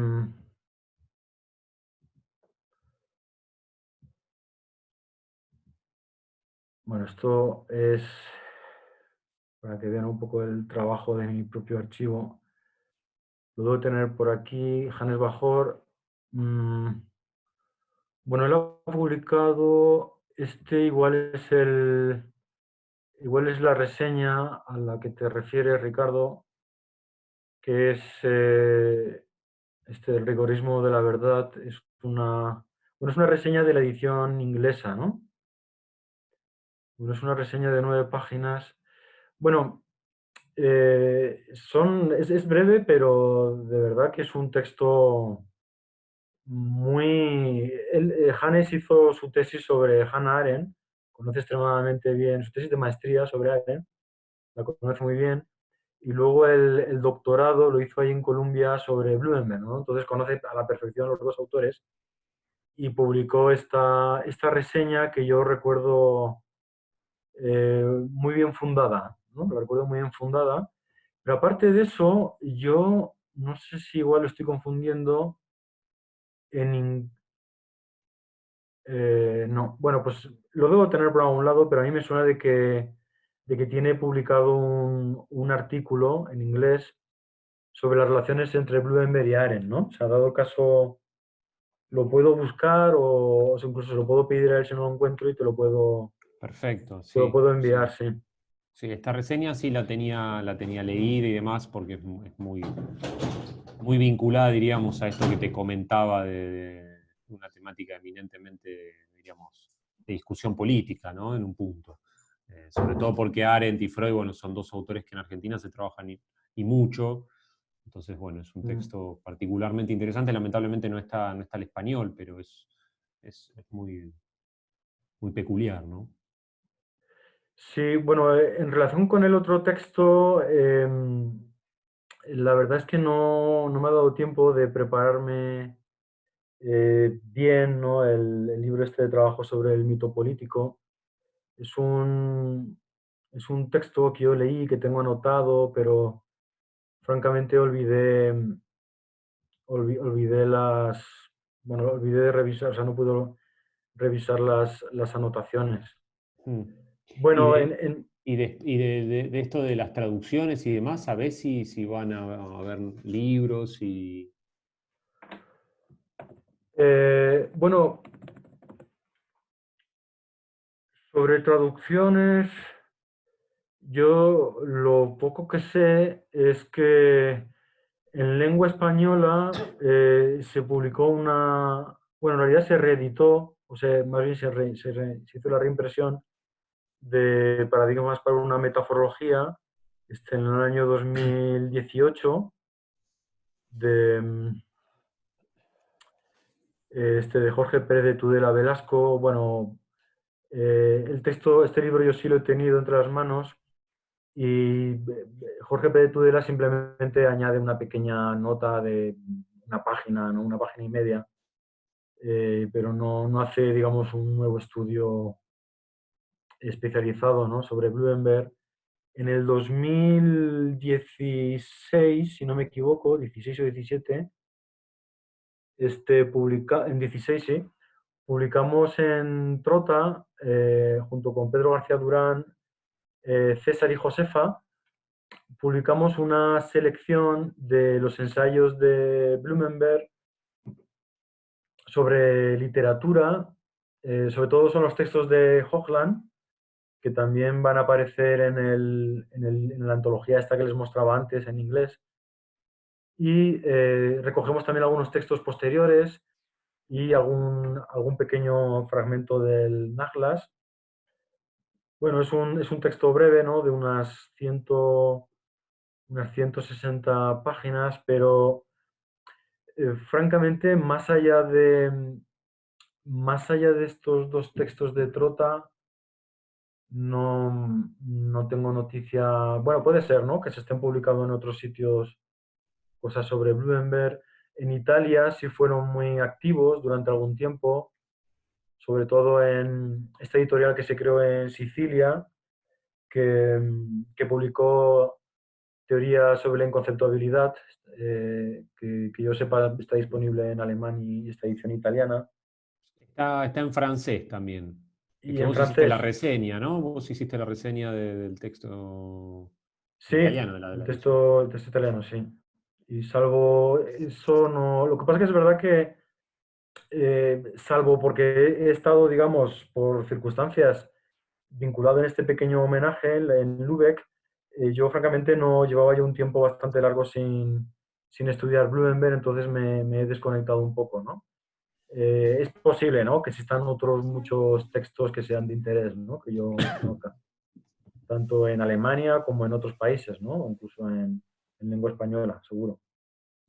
bueno, esto es para que vean un poco el trabajo de mi propio archivo. Lo debo tener por aquí, Hannes Bajor. Bueno, él ha publicado, igual es la reseña a la que te refieres, Ricardo, que es el rigorismo de la verdad. Bueno, es una reseña de la edición inglesa, ¿no? Bueno, es una reseña de 9 páginas. Bueno, es breve, pero de verdad que es un texto Hannes hizo su tesis sobre Hannah Arendt, conoce extremadamente bien, su tesis de maestría sobre Arendt, la conoce muy bien, y luego el doctorado lo hizo ahí en Columbia sobre Blumenberg, ¿no? Entonces conoce a la perfección los dos autores y publicó esta reseña que yo recuerdo muy bien fundada, ¿no? La recuerdo muy bien fundada, pero aparte de eso, yo no sé si igual lo estoy confundiendo en, no, bueno, pues lo debo tener por algún lado, pero a mí me suena de que tiene publicado un artículo en inglés sobre las relaciones entre Blumenberg y Arendt, ¿no? O sea, dado el caso, lo puedo buscar o incluso se lo puedo pedir a él si no lo encuentro y
Perfecto,
te lo
sí,
puedo
sí.
enviar, sí.
Sí, esta reseña sí la tenía leída y demás, porque es muy, muy vinculada, diríamos, a esto que te comentaba de una temática eminentemente, diríamos, de discusión política, ¿no? En un punto. Sobre todo porque Arendt y Freud, bueno, son dos autores que en Argentina se trabajan y mucho. Entonces, bueno, es un
Mm.
texto particularmente interesante. Lamentablemente no está al español, pero es muy, muy peculiar, ¿no?
Sí, bueno, en relación con el otro texto, la verdad es que no me ha dado tiempo de prepararme bien, ¿no? El libro este de trabajo sobre el mito político. Es es un texto que yo leí, que tengo anotado, pero francamente olvidé olvidé de revisar, o sea, no puedo revisar las anotaciones.
Mm. Y
Bueno,
de, de esto de las traducciones y demás, ¿sabés si van a haber libros y...
bueno, sobre traducciones, yo lo poco que sé es que en lengua española se publicó bueno, en realidad se reeditó, o sea, más bien se hizo la reimpresión de Paradigmas para una metaforología, en el año 2018, de, de Jorge Pérez de Tudela Velasco. Bueno, el texto, este libro yo sí lo he tenido entre las manos y Jorge Pérez de Tudela simplemente añade una pequeña nota de una página, ¿no? Una página y media, pero no hace, digamos, un nuevo estudio especializado, ¿no? Sobre Blumenberg. En el 2016, si no me equivoco, 16 o 17, en 16, sí, publicamos en Trota, junto con Pedro García Durán, César y Josefa, publicamos una selección de los ensayos de Blumenberg sobre literatura, sobre todo son los textos de Hochland, que también van a aparecer en la antología esta que les mostraba antes en inglés. Y recogemos también algunos textos posteriores y algún pequeño fragmento del Nachlass. Bueno, es un texto breve, ¿no? De unas 160 páginas, pero francamente, más allá de estos dos textos de Trota, no tengo noticia. Bueno, puede ser, ¿no? Que se estén publicando en otros sitios cosas sobre Blumenberg. En Italia sí fueron muy activos durante algún tiempo, sobre todo en esta editorial que se creó en Sicilia, que publicó teoría sobre la inconceptuabilidad, que yo sepa está disponible en alemán y esta edición italiana.
Está en francés también. Es
Y
que
en
vos hiciste la
francés,
reseña, ¿no? Vos hiciste la reseña del texto
sí,
italiano de la edición.
el texto italiano, sí. Y salvo eso, no. Lo que pasa es que es verdad que, salvo porque he estado, digamos, por circunstancias vinculado en este pequeño homenaje en Lübeck, yo francamente no llevaba ya un tiempo bastante largo sin estudiar Blumenberg, entonces me he desconectado un poco, ¿no? Es posible, ¿no? Que existan otros muchos textos que sean de interés, ¿no? Que yo conozca, tanto en Alemania como en otros países, ¿no? Incluso en lengua española, seguro.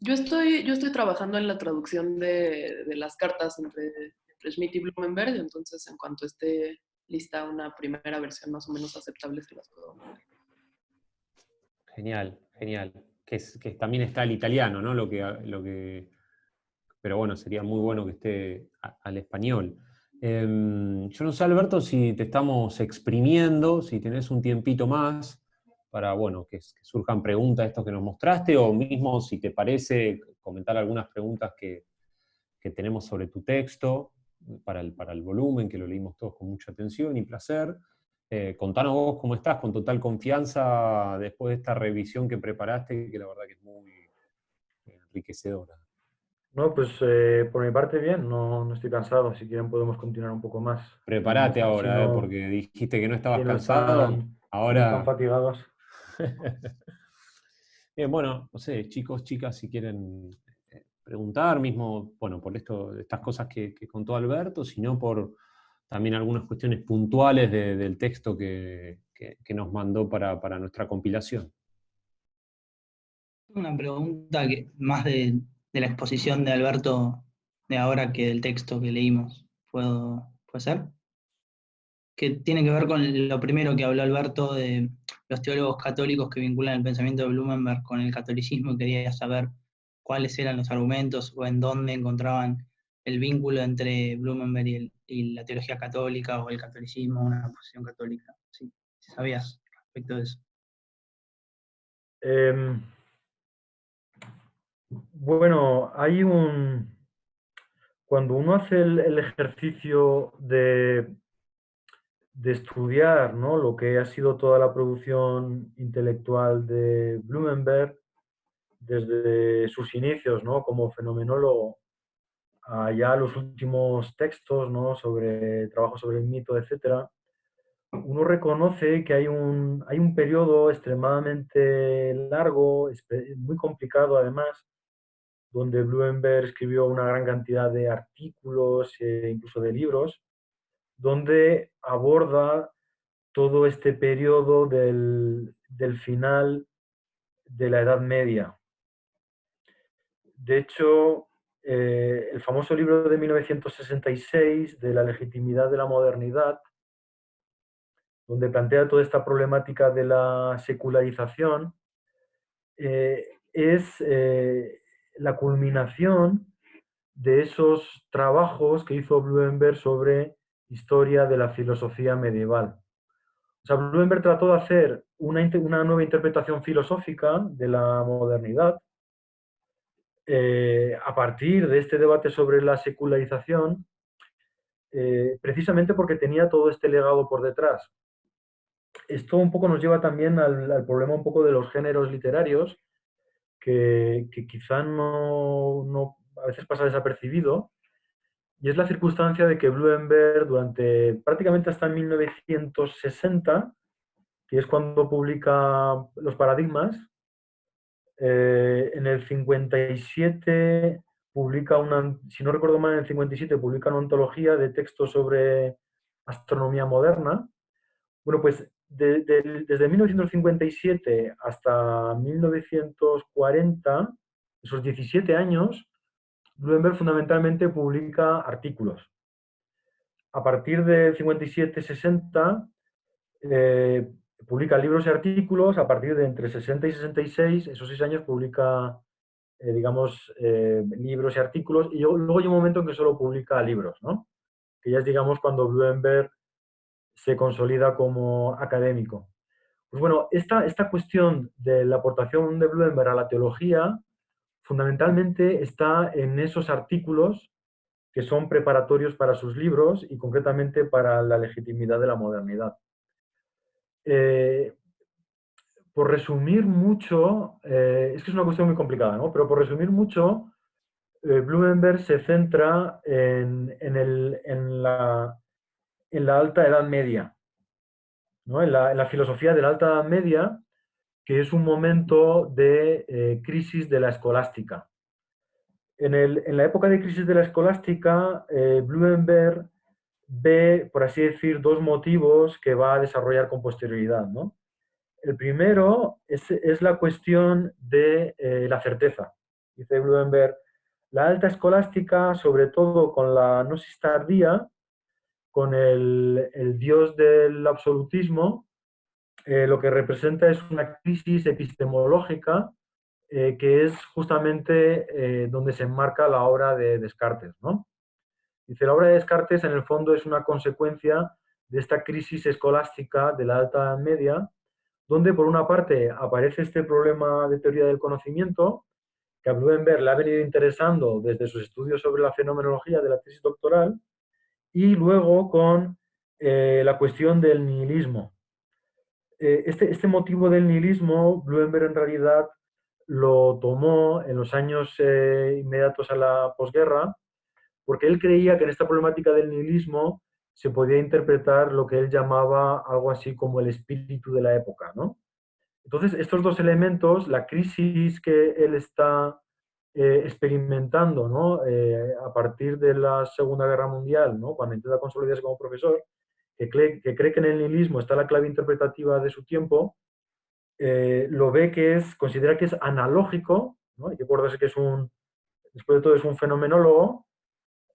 Yo estoy trabajando en la traducción de las cartas entre Schmidt y Blumenberg, entonces en cuanto esté lista una primera versión más o menos aceptable, se las puedo mandar.
Genial, genial. Que también está el italiano, ¿no? Pero bueno, sería muy bueno que esté al español. Yo no sé, Alberto, si te estamos exprimiendo, si tenés un tiempito más para, bueno, que surjan preguntas de estos que nos mostraste, o mismo, si te parece, comentar algunas preguntas que tenemos sobre tu texto para el volumen, que lo leímos todos con mucha atención y placer. Contanos vos cómo estás, con total confianza, después de esta revisión que preparaste, que la verdad que es muy enriquecedora.
No, pues por mi parte bien, no estoy cansado. Si quieren podemos continuar un poco más.
Prepárate
Si
ahora,
no,
porque dijiste que no estabas
si no están,
cansado.
están
Ahora,
fatigados.
bien, bueno, no sé, chicos, chicas, si quieren preguntar mismo, bueno, por estas cosas que contó Alberto, sino por también algunas cuestiones puntuales del texto que nos mandó para nuestra compilación.
Una pregunta que más de la exposición de Alberto de ahora que del texto que leímos. ¿Puede ser? Que tiene que ver con lo primero que habló Alberto de los teólogos católicos que vinculan el pensamiento de Blumenberg con el catolicismo, y quería saber cuáles eran los argumentos o en dónde encontraban el vínculo entre Blumenberg y la teología católica o el catolicismo, una posición católica. Sí, ¿sabías respecto de eso?
Em, bueno, cuando uno hace el ejercicio de estudiar, ¿no?, lo que ha sido toda la producción intelectual de Blumenberg desde sus inicios, ¿no?, como fenomenólogo, allá los últimos textos, ¿no?, sobre trabajo sobre el mito, etcétera, uno reconoce que hay un periodo extremadamente largo, muy complicado además, donde Blumenberg escribió una gran cantidad de artículos e incluso de libros, donde aborda todo este periodo del final de la Edad Media. De hecho, el famoso libro de 1966, de la legitimidad de la modernidad, donde plantea toda esta problemática de la secularización, es la culminación de esos trabajos que hizo Blumenberg sobre historia de la filosofía medieval. O sea, Blumenberg trató de hacer una nueva interpretación filosófica de la modernidad a partir de este debate sobre la secularización, precisamente porque tenía todo este legado por detrás. Esto un poco nos lleva también al problema un poco de los géneros literarios, que quizá a veces pasa desapercibido, y es la circunstancia de que Blumenberg durante prácticamente hasta 1960, que es cuando publica Los Paradigmas, en el 57 publica si no recuerdo mal, en el 57 publica una antología de textos sobre astronomía moderna. Bueno, pues desde 1957 hasta 1940, esos 17 años, Blumenberg fundamentalmente publica artículos. A partir del 57-60, publica libros y artículos. A partir de entre 60 y 66, esos 6 años, publica, digamos, libros y artículos. Y luego hay un momento en que solo publica libros, ¿no?, que ya es, digamos, cuando Blumenberg se consolida como académico. Pues bueno, esta cuestión de la aportación de Blumenberg a la teología fundamentalmente está en esos artículos que son preparatorios para sus libros y concretamente para la legitimidad de la modernidad. Por resumir mucho, es que es una cuestión muy complicada, ¿no?, pero por resumir mucho, Blumenberg se centra en la Alta Edad Media, ¿no?, en la filosofía de la Alta Edad Media, que es un momento de crisis de la escolástica. En la época de crisis de la escolástica, Blumenberg ve, por así decir, dos motivos que va a desarrollar con posterioridad, ¿no? El primero es la cuestión de la certeza. Dice Blumenberg, la alta escolástica, sobre todo con la gnosis tardía, con el dios del absolutismo, lo que representa es una crisis epistemológica, que es justamente donde se enmarca la obra de Descartes, ¿no? Dice, la obra de Descartes en el fondo es una consecuencia de esta crisis escolástica de la Alta Edad Media, donde por una parte aparece este problema de teoría del conocimiento, que a Blumenberg le ha venido interesando desde sus estudios sobre la fenomenología de la tesis doctoral, y luego con la cuestión del nihilismo. Este motivo del nihilismo, Blumenberg en realidad lo tomó en los años inmediatos a la posguerra, porque él creía que en esta problemática del nihilismo se podía interpretar lo que él llamaba algo así como el espíritu de la época, ¿no? Entonces, estos dos elementos, la crisis que él está experimentando, ¿no? A partir de la Segunda Guerra Mundial, ¿no? Cuando intenta consolidarse como profesor, que cree que en el nihilismo está la clave interpretativa de su tiempo, lo ve que considera que es analógico, ¿no? Hay que acordarse que después de todo es un fenomenólogo,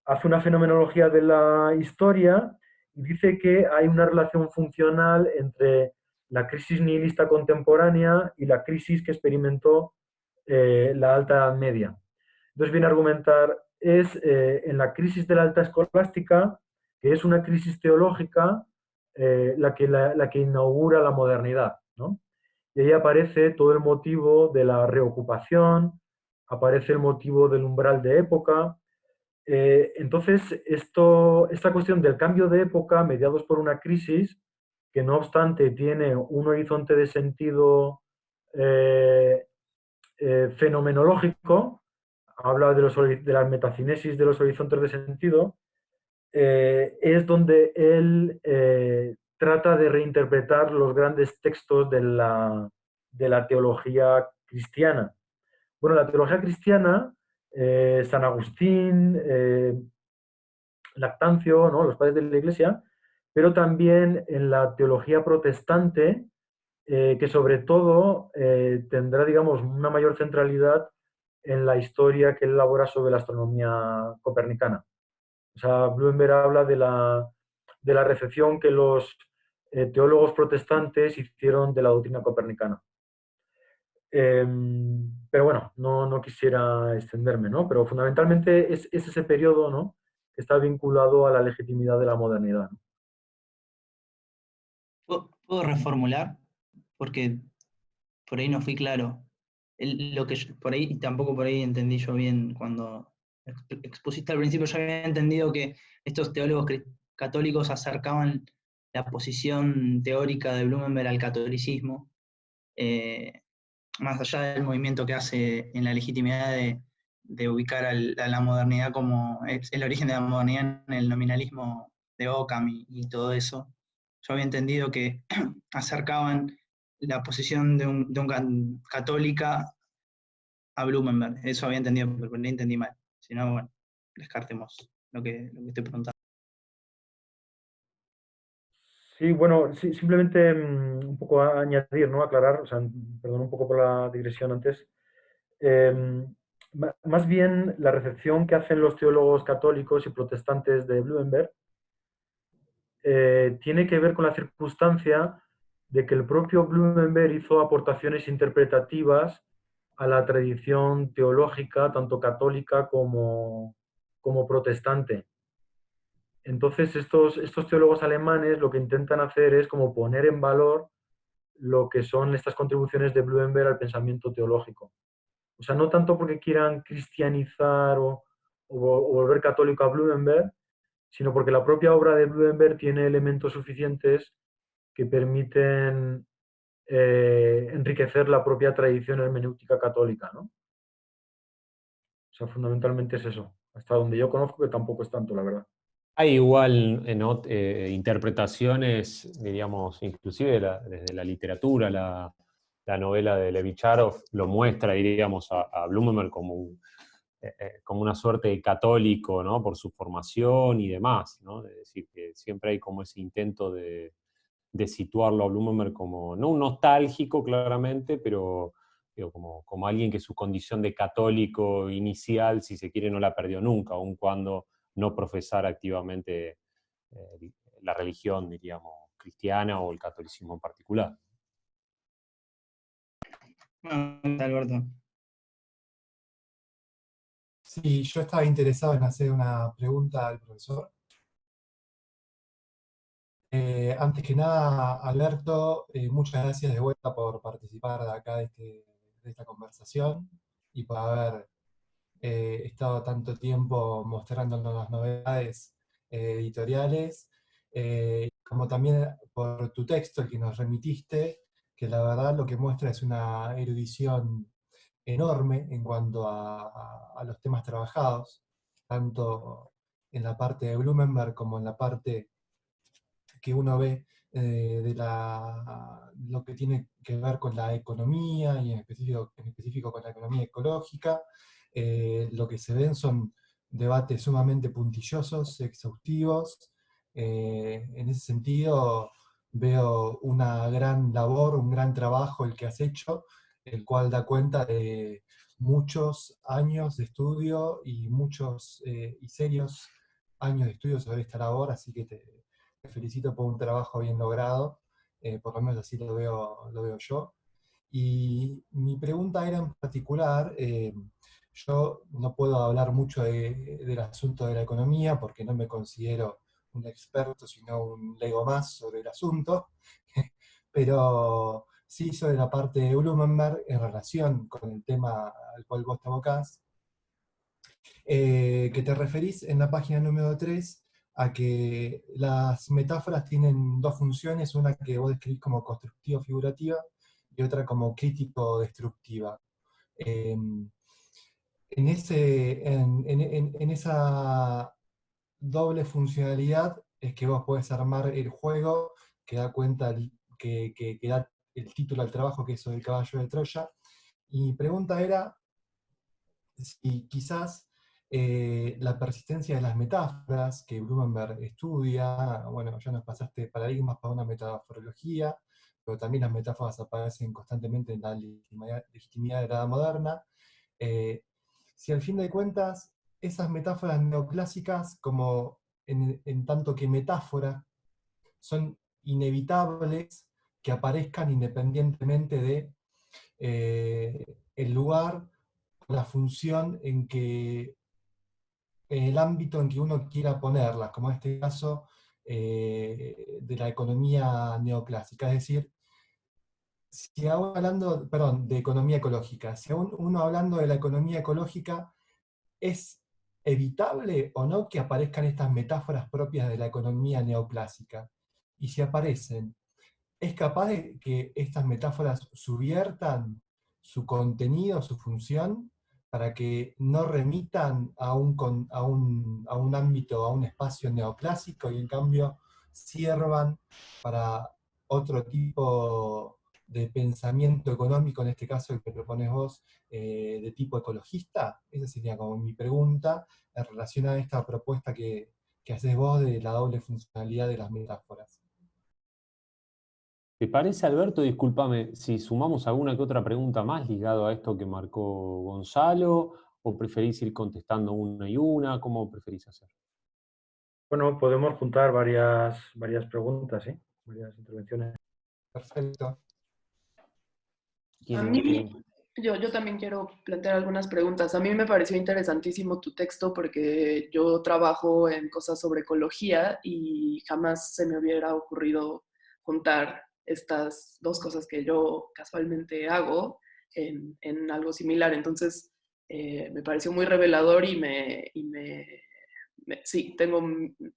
hace una fenomenología de la historia y dice que hay una relación funcional entre la crisis nihilista contemporánea y la crisis que experimentó la Alta Edad Media. Entonces viene a argumentar, en la crisis de la alta escolástica, que es una crisis teológica, la que inaugura la modernidad, ¿no? Y ahí aparece todo el motivo de la reocupación, aparece el motivo del umbral de época. Entonces, esta cuestión del cambio de época, mediados por una crisis, que no obstante tiene un horizonte de sentido fenomenológico, habla de la metacinesis de los horizontes de sentido, es donde él trata de reinterpretar los grandes textos de la teología cristiana. Bueno, la teología cristiana, San Agustín, Lactancio, ¿no? Los padres de la Iglesia, pero también en la teología protestante, que sobre todo tendrá, digamos, una mayor centralidad en la historia que él elabora sobre la astronomía copernicana. O sea, Blumenberg habla de la recepción que los teólogos protestantes hicieron de la doctrina copernicana. Pero bueno, no quisiera extenderme, ¿no? Pero fundamentalmente es ese periodo, ¿no? Que está vinculado a la legitimidad de la modernidad, ¿no?
¿Puedo reformular? Porque por ahí no fui claro. Lo que por ahí, tampoco por ahí entendí yo bien cuando expusiste al principio, yo había entendido que estos teólogos católicos acercaban la posición teórica de Blumenberg al catolicismo, más allá del movimiento que hace en la legitimidad de ubicar a la modernidad como el origen de la modernidad en el nominalismo de Occam y todo eso. Yo había entendido que acercaban la posición de un católica a Blumenberg. Eso había entendido, pero no entendí mal. Si no, bueno, descartemos lo que estoy preguntando.
Sí, bueno, sí, simplemente un poco a añadir, ¿no? Aclarar, o sea, perdón un poco por la digresión antes. Más bien la recepción que hacen los teólogos católicos y protestantes de Blumenberg tiene que ver con la circunstancia de que el propio Blumenberg hizo aportaciones interpretativas a la tradición teológica, tanto católica como protestante. Entonces, estos teólogos alemanes lo que intentan hacer es como poner en valor lo que son estas contribuciones de Blumenberg al pensamiento teológico. O sea, no tanto porque quieran cristianizar o volver católico a Blumenberg, sino porque la propia obra de Blumenberg tiene elementos suficientes que permiten enriquecer la propia tradición hermenéutica católica, ¿no? O sea, fundamentalmente es eso. Hasta donde yo conozco, que tampoco es tanto, la verdad.
Hay igual interpretaciones, diríamos, inclusive desde la literatura, la novela de Levi Charov lo muestra, diríamos, a Blumenberg como una suerte de católico, ¿no? Por su formación y demás, ¿no? Es decir, que siempre hay como ese intento de situarlo a Blumenberg como, no un nostálgico claramente, pero digo, como alguien que su condición de católico inicial, si se quiere, no la perdió nunca, aun cuando no profesar activamente la religión, diríamos, cristiana o el catolicismo en particular.
Alberto.
Sí, yo estaba interesado en hacer una pregunta al profesor. Antes que nada, Alberto, muchas gracias de vuelta por participar de acá de esta conversación y por haber estado tanto tiempo mostrándonos las novedades editoriales, como también por tu texto, el que nos remitiste, que la verdad lo que muestra es una erudición enorme en cuanto a los temas trabajados, tanto en la parte de Blumenberg como en la parte que uno ve de lo que tiene que ver con la economía y en específico con la economía ecológica. Lo que se ven son debates sumamente puntillosos, exhaustivos. En ese sentido, veo una gran labor, un gran trabajo el que has hecho, el cual da cuenta de muchos años de estudio y muchos y serios años de estudio sobre esta labor, así que te felicito por un trabajo bien logrado, por lo menos así lo veo yo. Y mi pregunta era en particular, yo no puedo hablar mucho del asunto de la economía porque no me considero un experto, sino un lego más sobre el asunto, pero sí sobre la parte de Blumenberg en relación con el tema al cual vos te abocás, que te referís en la página número 3 a que las metáforas tienen dos funciones, una que vos describís como constructivo-figurativa y otra como crítico-destructiva. En esa doble funcionalidad es que vos podés armar el juego que da cuenta, que da el título al trabajo, que es sobre el caballo de Troya. Y mi pregunta era si quizás la persistencia de las metáforas que Blumenberg estudia, bueno, ya nos pasaste paradigmas para una metaforología, pero también las metáforas aparecen constantemente en la legitimidad de la edad moderna. Si al fin de cuentas esas metáforas neoclásicas, como en tanto que metáfora, son inevitables que aparezcan independientemente de el lugar, la función en el ámbito en que uno quiera ponerlas, como en este caso de la economía neoclásica. Es decir, si aún hablando, perdón, de economía ecológica, si aún uno hablando de la economía ecológica, ¿es evitable o no que aparezcan estas metáforas propias de la economía neoclásica? Y si aparecen, ¿es capaz de que estas metáforas subviertan su contenido, su función, para que no remitan a un ámbito, a un espacio neoclásico, y en cambio sirvan para otro tipo de pensamiento económico, en este caso el que propones vos, de tipo ecologista? Esa sería como mi pregunta en relación a esta propuesta que haces vos de la doble funcionalidad de las metáforas.
¿Te parece, Alberto? Discúlpame, si sumamos alguna que otra pregunta más ligado a esto que marcó Gonzalo, o preferís ir contestando una y una, ¿cómo preferís hacer?
Bueno, podemos juntar varias preguntas, ¿sí? Varias intervenciones.
Perfecto.
A mí, yo también quiero plantear algunas preguntas. A mí me pareció interesantísimo tu texto porque yo trabajo en cosas sobre ecología y jamás se me hubiera ocurrido juntar estas dos cosas que yo casualmente hago en algo similar. Entonces, me pareció muy revelador sí, tengo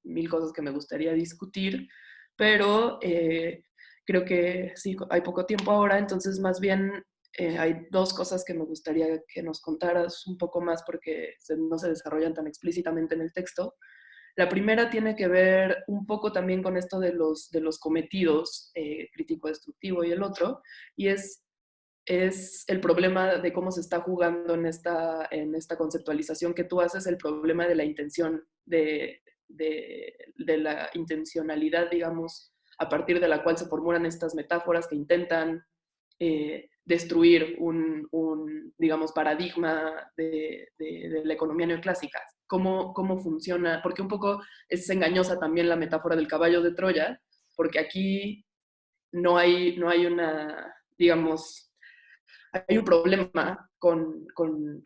mil cosas que me gustaría discutir, pero creo que sí, hay poco tiempo ahora, entonces más bien hay dos cosas que me gustaría que nos contaras un poco más porque no se desarrollan tan explícitamente en el texto. La primera tiene que ver un poco también con esto de los cometidos, crítico-destructivo y el otro, y es el problema de cómo se está jugando en esta conceptualización que tú haces, el problema de la intención, de la intencionalidad, digamos, a partir de la cual se formulan estas metáforas que intentan destruir digamos, paradigma de la economía neoclásica. ¿Cómo funciona? Porque un poco es engañosa también la metáfora del caballo de Troya, porque aquí no hay una, digamos, hay un problema con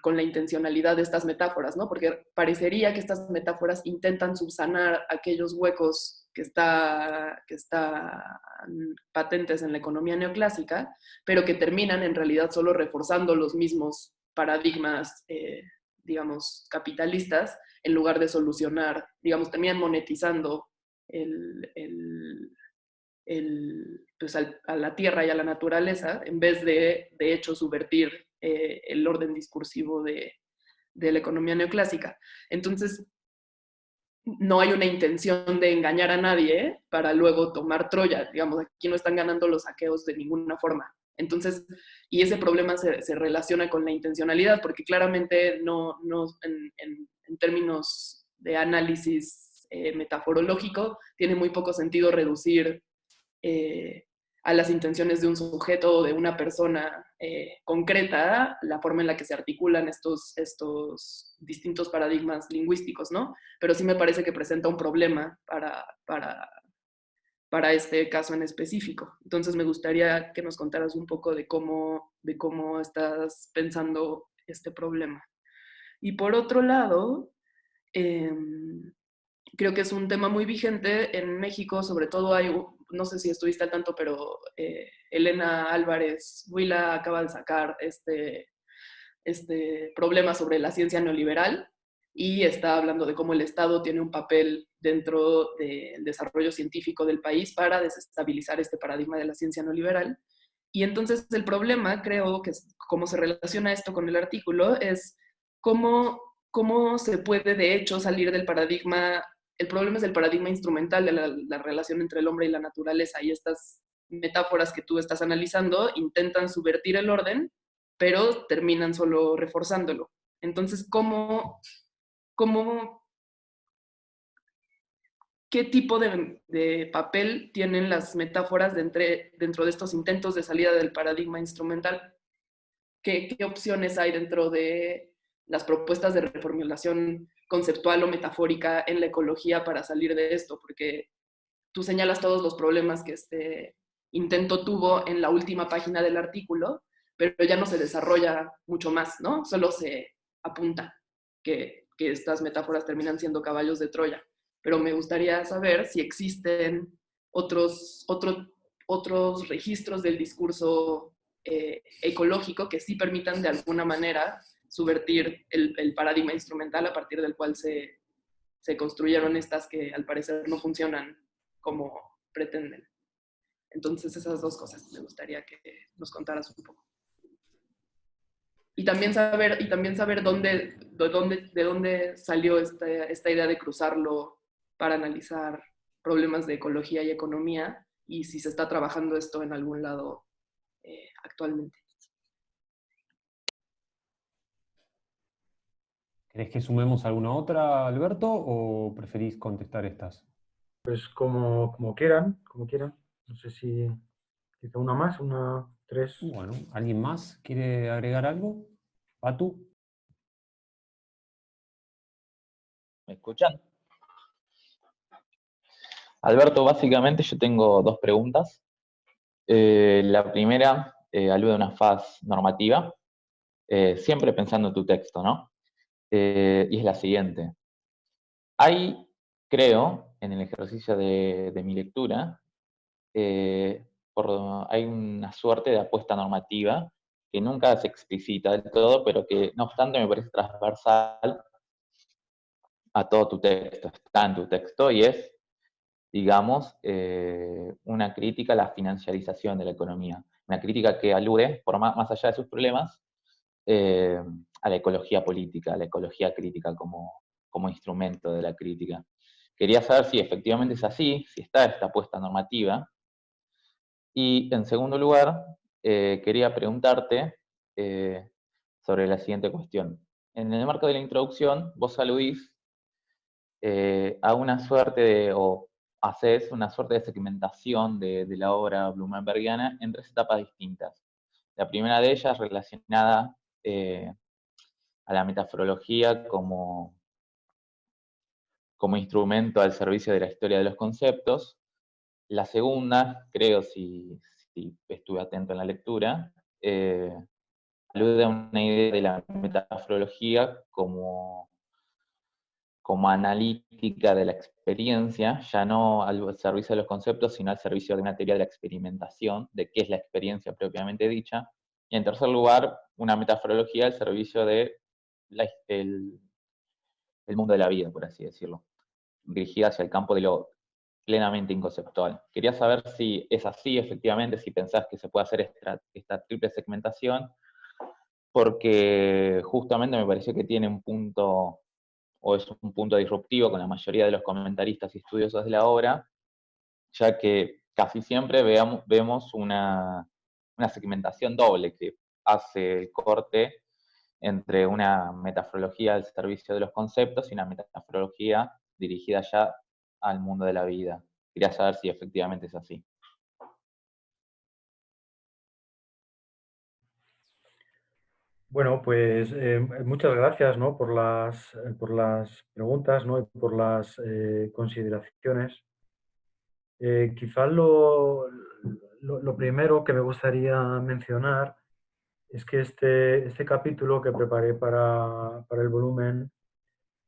la intencionalidad de estas metáforas, ¿no? Porque parecería que estas metáforas intentan subsanar aquellos huecos que están patentes en la economía neoclásica, pero que terminan en realidad solo reforzando los mismos paradigmas, digamos, capitalistas, en lugar de solucionar, digamos, también monetizando pues a la tierra y a la naturaleza, en vez de hecho, subvertir el orden discursivo de la economía neoclásica. Entonces, no hay una intención de engañar a nadie para luego tomar Troya. Digamos, aquí no están ganando los saqueos de ninguna forma. Entonces, y ese problema se relaciona con la intencionalidad, porque claramente en términos de análisis metaforológico, tiene muy poco sentido reducir a las intenciones de un sujeto o de una persona concreta, la forma en la que se articulan estos distintos paradigmas lingüísticos, ¿no? Pero sí me parece que presenta un problema para este caso en específico. Entonces me gustaría que nos contaras un poco de cómo estás pensando este problema. Y por otro lado, creo que es un tema muy vigente en México, sobre todo hay, no sé si estuviste al tanto, pero Elena Álvarez Huila acaba de sacar este problema sobre la ciencia neoliberal y está hablando de cómo el Estado tiene un papel dentro del desarrollo científico del país para desestabilizar este paradigma de la ciencia neoliberal. Y entonces el problema, creo que cómo se relaciona esto con el artículo, es cómo se puede de hecho salir del paradigma. El problema es el paradigma instrumental de la relación entre el hombre y la naturaleza, y estas metáforas que tú estás analizando intentan subvertir el orden, pero terminan solo reforzándolo. Entonces, ¿qué tipo de papel tienen las metáforas dentro de estos intentos de salida del paradigma instrumental? ¿Qué opciones hay dentro de las propuestas de reformulación conceptual o metafórica en la ecología para salir de esto? Porque tú señalas todos los problemas que este intento tuvo en la última página del artículo, pero ya no se desarrolla mucho más, ¿no? Solo se apunta que estas metáforas terminan siendo caballos de Troya. Pero me gustaría saber si existen otros registros del discurso ecológico que sí permitan de alguna manera subvertir el paradigma instrumental a partir del cual se construyeron estas que al parecer no funcionan como pretenden. Entonces esas dos cosas me gustaría que nos contaras un poco. Y también saber de dónde salió esta idea de cruzarlo para analizar problemas de ecología y economía, y si se está trabajando esto en algún lado actualmente.
¿Querés que sumemos alguna otra, Alberto, o preferís contestar estas?
Pues como quieran, como quieran. No sé si quizá una más, una, tres.
Bueno, ¿alguien más quiere agregar algo? ¿Patu?
¿Me escuchan? Alberto, básicamente yo tengo dos preguntas. La primera alude a una faz normativa, siempre pensando en tu texto, ¿no? Y es la siguiente. Hay, creo, en el ejercicio de mi lectura, hay una suerte de apuesta normativa que nunca se explicita del todo, pero que no obstante me parece transversal a todo tu texto, está en tu texto, y es, digamos, una crítica a la financiarización de la economía, una crítica que alude, por más allá de sus problemas, a la ecología política, a la ecología crítica como instrumento de la crítica. Quería saber si efectivamente es así, si está esta apuesta normativa. Y en segundo lugar, quería preguntarte sobre la siguiente cuestión. En el marco de la introducción, vos aludís a una suerte o haces una suerte de segmentación de la obra blumenbergiana en tres etapas distintas. La primera de ellas relacionada a la metaforología como instrumento al servicio de la historia de los conceptos. La segunda, creo, si estuve atento en la lectura, alude a una idea de la metaforología como analítica de la experiencia, ya no al servicio de los conceptos, sino al servicio de una teoría de la experimentación, de qué es la experiencia propiamente dicha. Y en tercer lugar, una metaforología al servicio de el mundo de la vida, por así decirlo, dirigida hacia el campo de lo plenamente inconceptual. Quería saber si es así, efectivamente, si pensás que se puede hacer esta triple segmentación, porque justamente me pareció que tiene un punto o es un punto disruptivo con la mayoría de los comentaristas y estudiosos de la obra, ya que casi siempre vemos una segmentación doble que hace el corte entre una metaforología al servicio de los conceptos y una metaforología dirigida ya al mundo de la vida. Quería saber si efectivamente es así.
Bueno, pues muchas gracias, ¿no? por las preguntas, ¿no? Y por las consideraciones. Quizás lo primero que me gustaría mencionar es que este capítulo que preparé para el volumen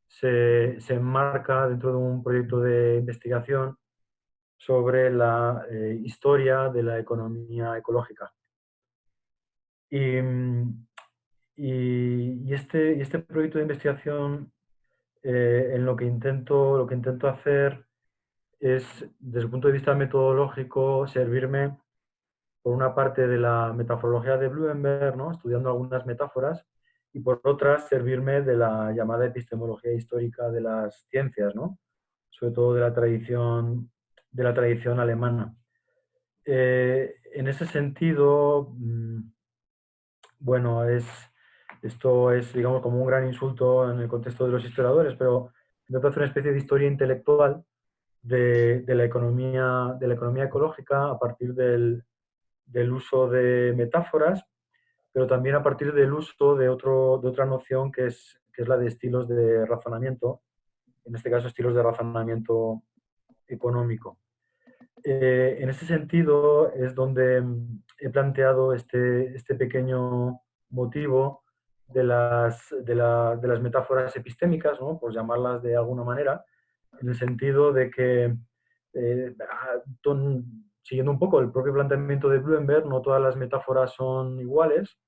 se enmarca dentro de un proyecto de investigación sobre la historia de la economía ecológica. Y este proyecto de investigación, en lo que intento hacer es, desde el punto de vista metodológico, servirme por una parte de la metaforología de Blumenberg, ¿no? Estudiando algunas metáforas, y por otra servirme de la llamada epistemología histórica de las ciencias, ¿no? Sobre todo de la tradición alemana. En ese sentido, bueno, esto es, digamos, como un gran insulto en el contexto de los historiadores, pero intento hacer una especie de historia intelectual de la economía ecológica a partir del uso de metáforas, pero también a partir del uso de otra noción que es la de estilos de razonamiento, en este caso estilos de razonamiento económico. En ese sentido es donde he planteado este pequeño motivo de las metáforas epistémicas, ¿no? Por llamarlas de alguna manera, en el sentido de que, siguiendo un poco el propio planteamiento de Blumenberg, no todas las metáforas son iguales,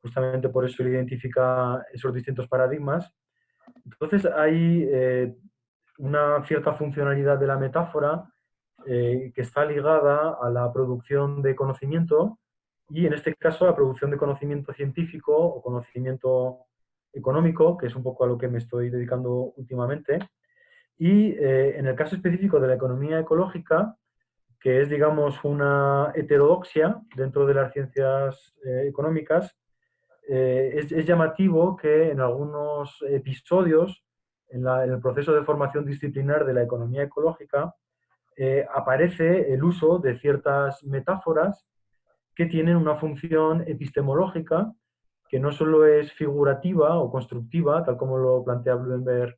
justamente por eso él identifica esos distintos paradigmas. Entonces hay una cierta funcionalidad de la metáfora que está ligada a la producción de conocimiento y, en este caso, a la producción de conocimiento científico o conocimiento económico, que es un poco a lo que me estoy dedicando últimamente. Y en el caso específico de la economía ecológica, que es, digamos, una heterodoxia dentro de las ciencias económicas, es llamativo que en algunos episodios, en el proceso de formación disciplinar de la economía ecológica, aparece el uso de ciertas metáforas que tienen una función epistemológica que no solo es figurativa o constructiva, tal como lo plantea Blumenberg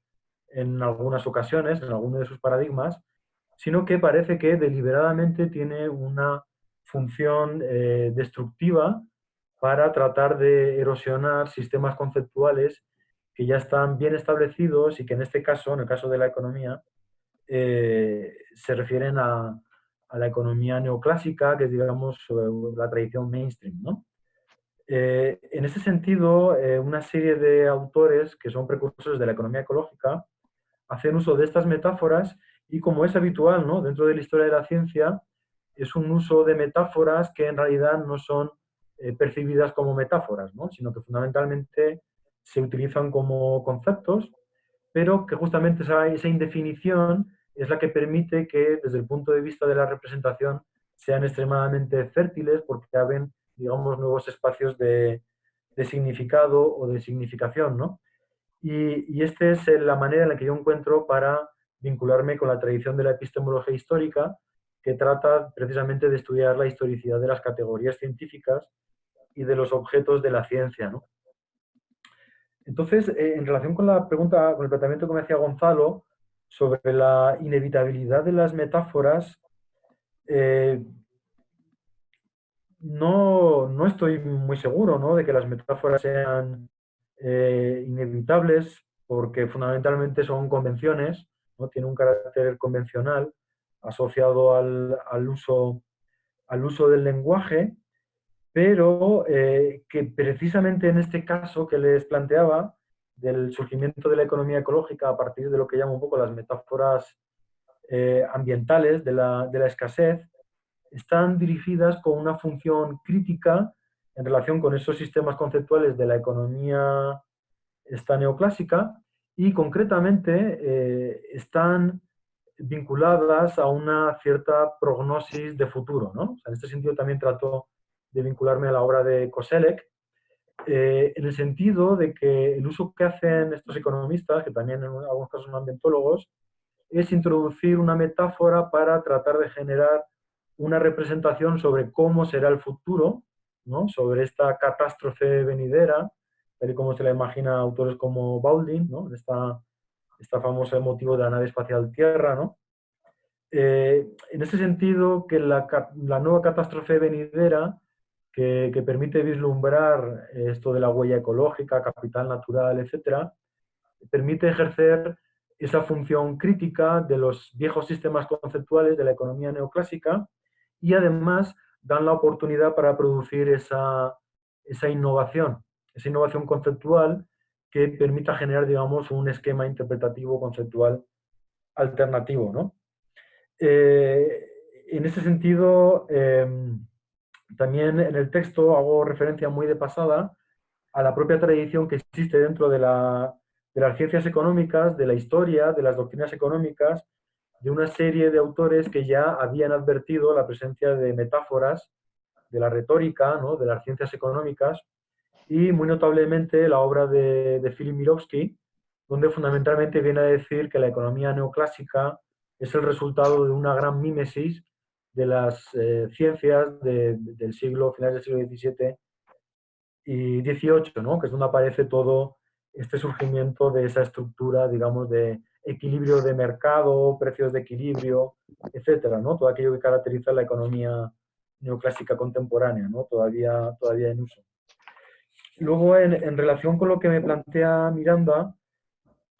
en algunas ocasiones, en algunos de sus paradigmas, sino que parece que deliberadamente tiene una función destructiva para tratar de erosionar sistemas conceptuales que ya están bien establecidos y que en este caso, en el caso de la economía, se refieren a la economía neoclásica, que es, digamos, la tradición mainstream, ¿no? En ese sentido, una serie de autores que son precursores de la economía ecológica hacen uso de estas metáforas y, como es habitual, ¿no? Dentro de la historia de la ciencia, es un uso de metáforas que en realidad no son percibidas como metáforas, ¿no? Sino que fundamentalmente se utilizan como conceptos, pero que justamente esa indefinición es la que permite que, desde el punto de vista de la representación, sean extremadamente fértiles porque abren, digamos, nuevos espacios de significado o de significación, ¿no? Y esta es la manera en la que yo encuentro para vincularme con la tradición de la epistemología histórica, que trata precisamente de estudiar la historicidad de las categorías científicas y de los objetos de la ciencia, ¿no? Entonces, en relación con la pregunta, con el planteamiento que me hacía Gonzalo sobre la inevitabilidad de las metáforas, no estoy muy seguro, ¿no?, de que las metáforas sean inevitables, porque fundamentalmente son convenciones, ¿no? Tienen un carácter convencional asociado al uso del lenguaje, pero que precisamente en este caso que les planteaba, del surgimiento de la economía ecológica a partir de lo que llamo un poco las metáforas ambientales de la escasez, están dirigidas con una función crítica en relación con esos sistemas conceptuales de la economía esta neoclásica y concretamente están vinculadas a una cierta prognosis de futuro, ¿no? O sea, en este sentido también trato de vincularme a la obra de Koselleck, en el sentido de que el uso que hacen estos economistas, que también en algunos casos son ambientólogos, es introducir una metáfora para tratar de generar una representación sobre cómo será el futuro, ¿no? Sobre esta catástrofe venidera, tal y como se la imagina a autores como Baldwin, ¿no? Esta famosa motivo de la nave espacial Tierra, ¿no? En ese sentido, que la nueva catástrofe venidera que permite vislumbrar esto de la huella ecológica, capital natural, etcétera, permite ejercer esa función crítica de los viejos sistemas conceptuales de la economía neoclásica y además dan la oportunidad para producir esa innovación conceptual que permita generar, digamos, un esquema interpretativo conceptual alternativo, ¿no? En ese sentido, también en el texto hago referencia muy de pasada a la propia tradición que existe dentro de las ciencias económicas, de la historia, de las doctrinas económicas, de una serie de autores que ya habían advertido la presencia de metáforas de la retórica, ¿no? De las ciencias económicas, y muy notablemente la obra de Philip Mirowski, donde fundamentalmente viene a decir que la economía neoclásica es el resultado de una gran mímesis de las ciencias del siglo, finales del siglo XVII y XVIII, ¿no? Que es donde aparece todo este surgimiento de esa estructura, digamos, de equilibrio de mercado, precios de equilibrio, etcétera, ¿no? Todo aquello que caracteriza la economía neoclásica contemporánea, ¿no? Todavía en uso. Luego, en relación con lo que me plantea Miranda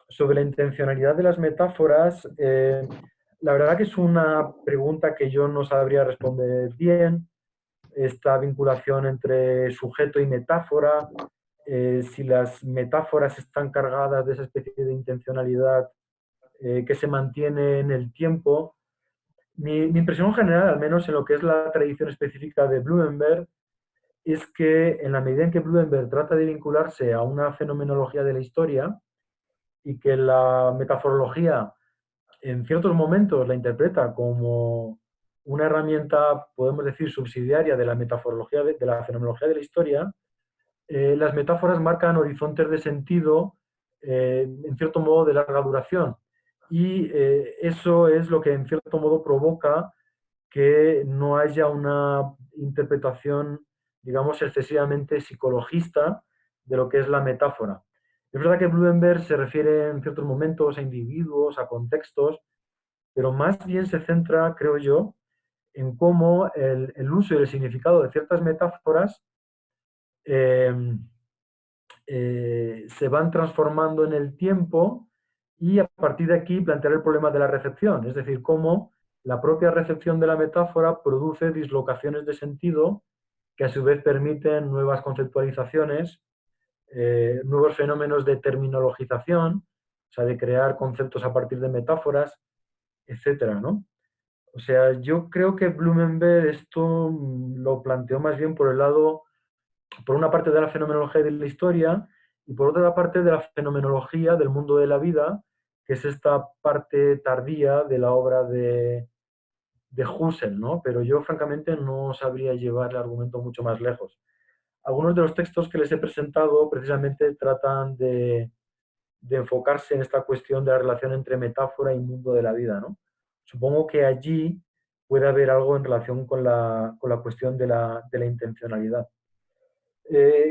sobre la intencionalidad de las metáforas, la verdad que es una pregunta que yo no sabría responder bien, esta vinculación entre sujeto y metáfora, si las metáforas están cargadas de esa especie de intencionalidad que se mantiene en el tiempo. Mi impresión general, al menos en lo que es la tradición específica de Blumenberg, es que en la medida en que Blumenberg trata de vincularse a una fenomenología de la historia y que la metaforología en ciertos momentos la interpreta como una herramienta, podemos decir, subsidiaria de la metaforología, de la fenomenología de la historia, las metáforas marcan horizontes de sentido, en cierto modo, de larga duración. Y eso es lo que, en cierto modo, provoca que no haya una interpretación, digamos, excesivamente psicologista de lo que es la metáfora. Es verdad que Blumenberg se refiere en ciertos momentos a individuos, a contextos, pero más bien se centra, creo yo, en cómo el uso y el significado de ciertas metáforas se van transformando en el tiempo y a partir de aquí plantear el problema de la recepción, es decir, cómo la propia recepción de la metáfora produce dislocaciones de sentido que a su vez permiten nuevas conceptualizaciones, nuevos fenómenos de terminologización, o sea, de crear conceptos a partir de metáforas, etcétera, ¿no? O sea, yo creo que Blumenberg esto lo planteó más bien por el lado, por una parte de la fenomenología de la historia y por otra parte de la fenomenología del mundo de la vida, que es esta parte tardía de la obra de Husserl, ¿no? Pero yo francamente no sabría llevar el argumento mucho más lejos. Algunos de los textos que les he presentado precisamente tratan de enfocarse en esta cuestión de la relación entre metáfora y mundo de la vida, ¿no? Supongo que allí puede haber algo en relación con la cuestión de la intencionalidad.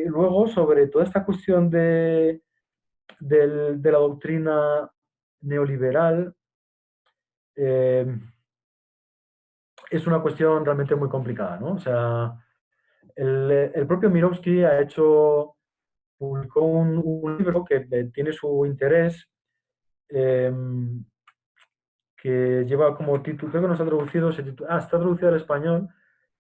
Luego, sobre toda esta cuestión de la doctrina neoliberal, es una cuestión realmente muy complicada, ¿no? O sea, el propio Mirowski publicó un libro que tiene su interés, que lleva como título, creo que no está traducido, está traducido al español,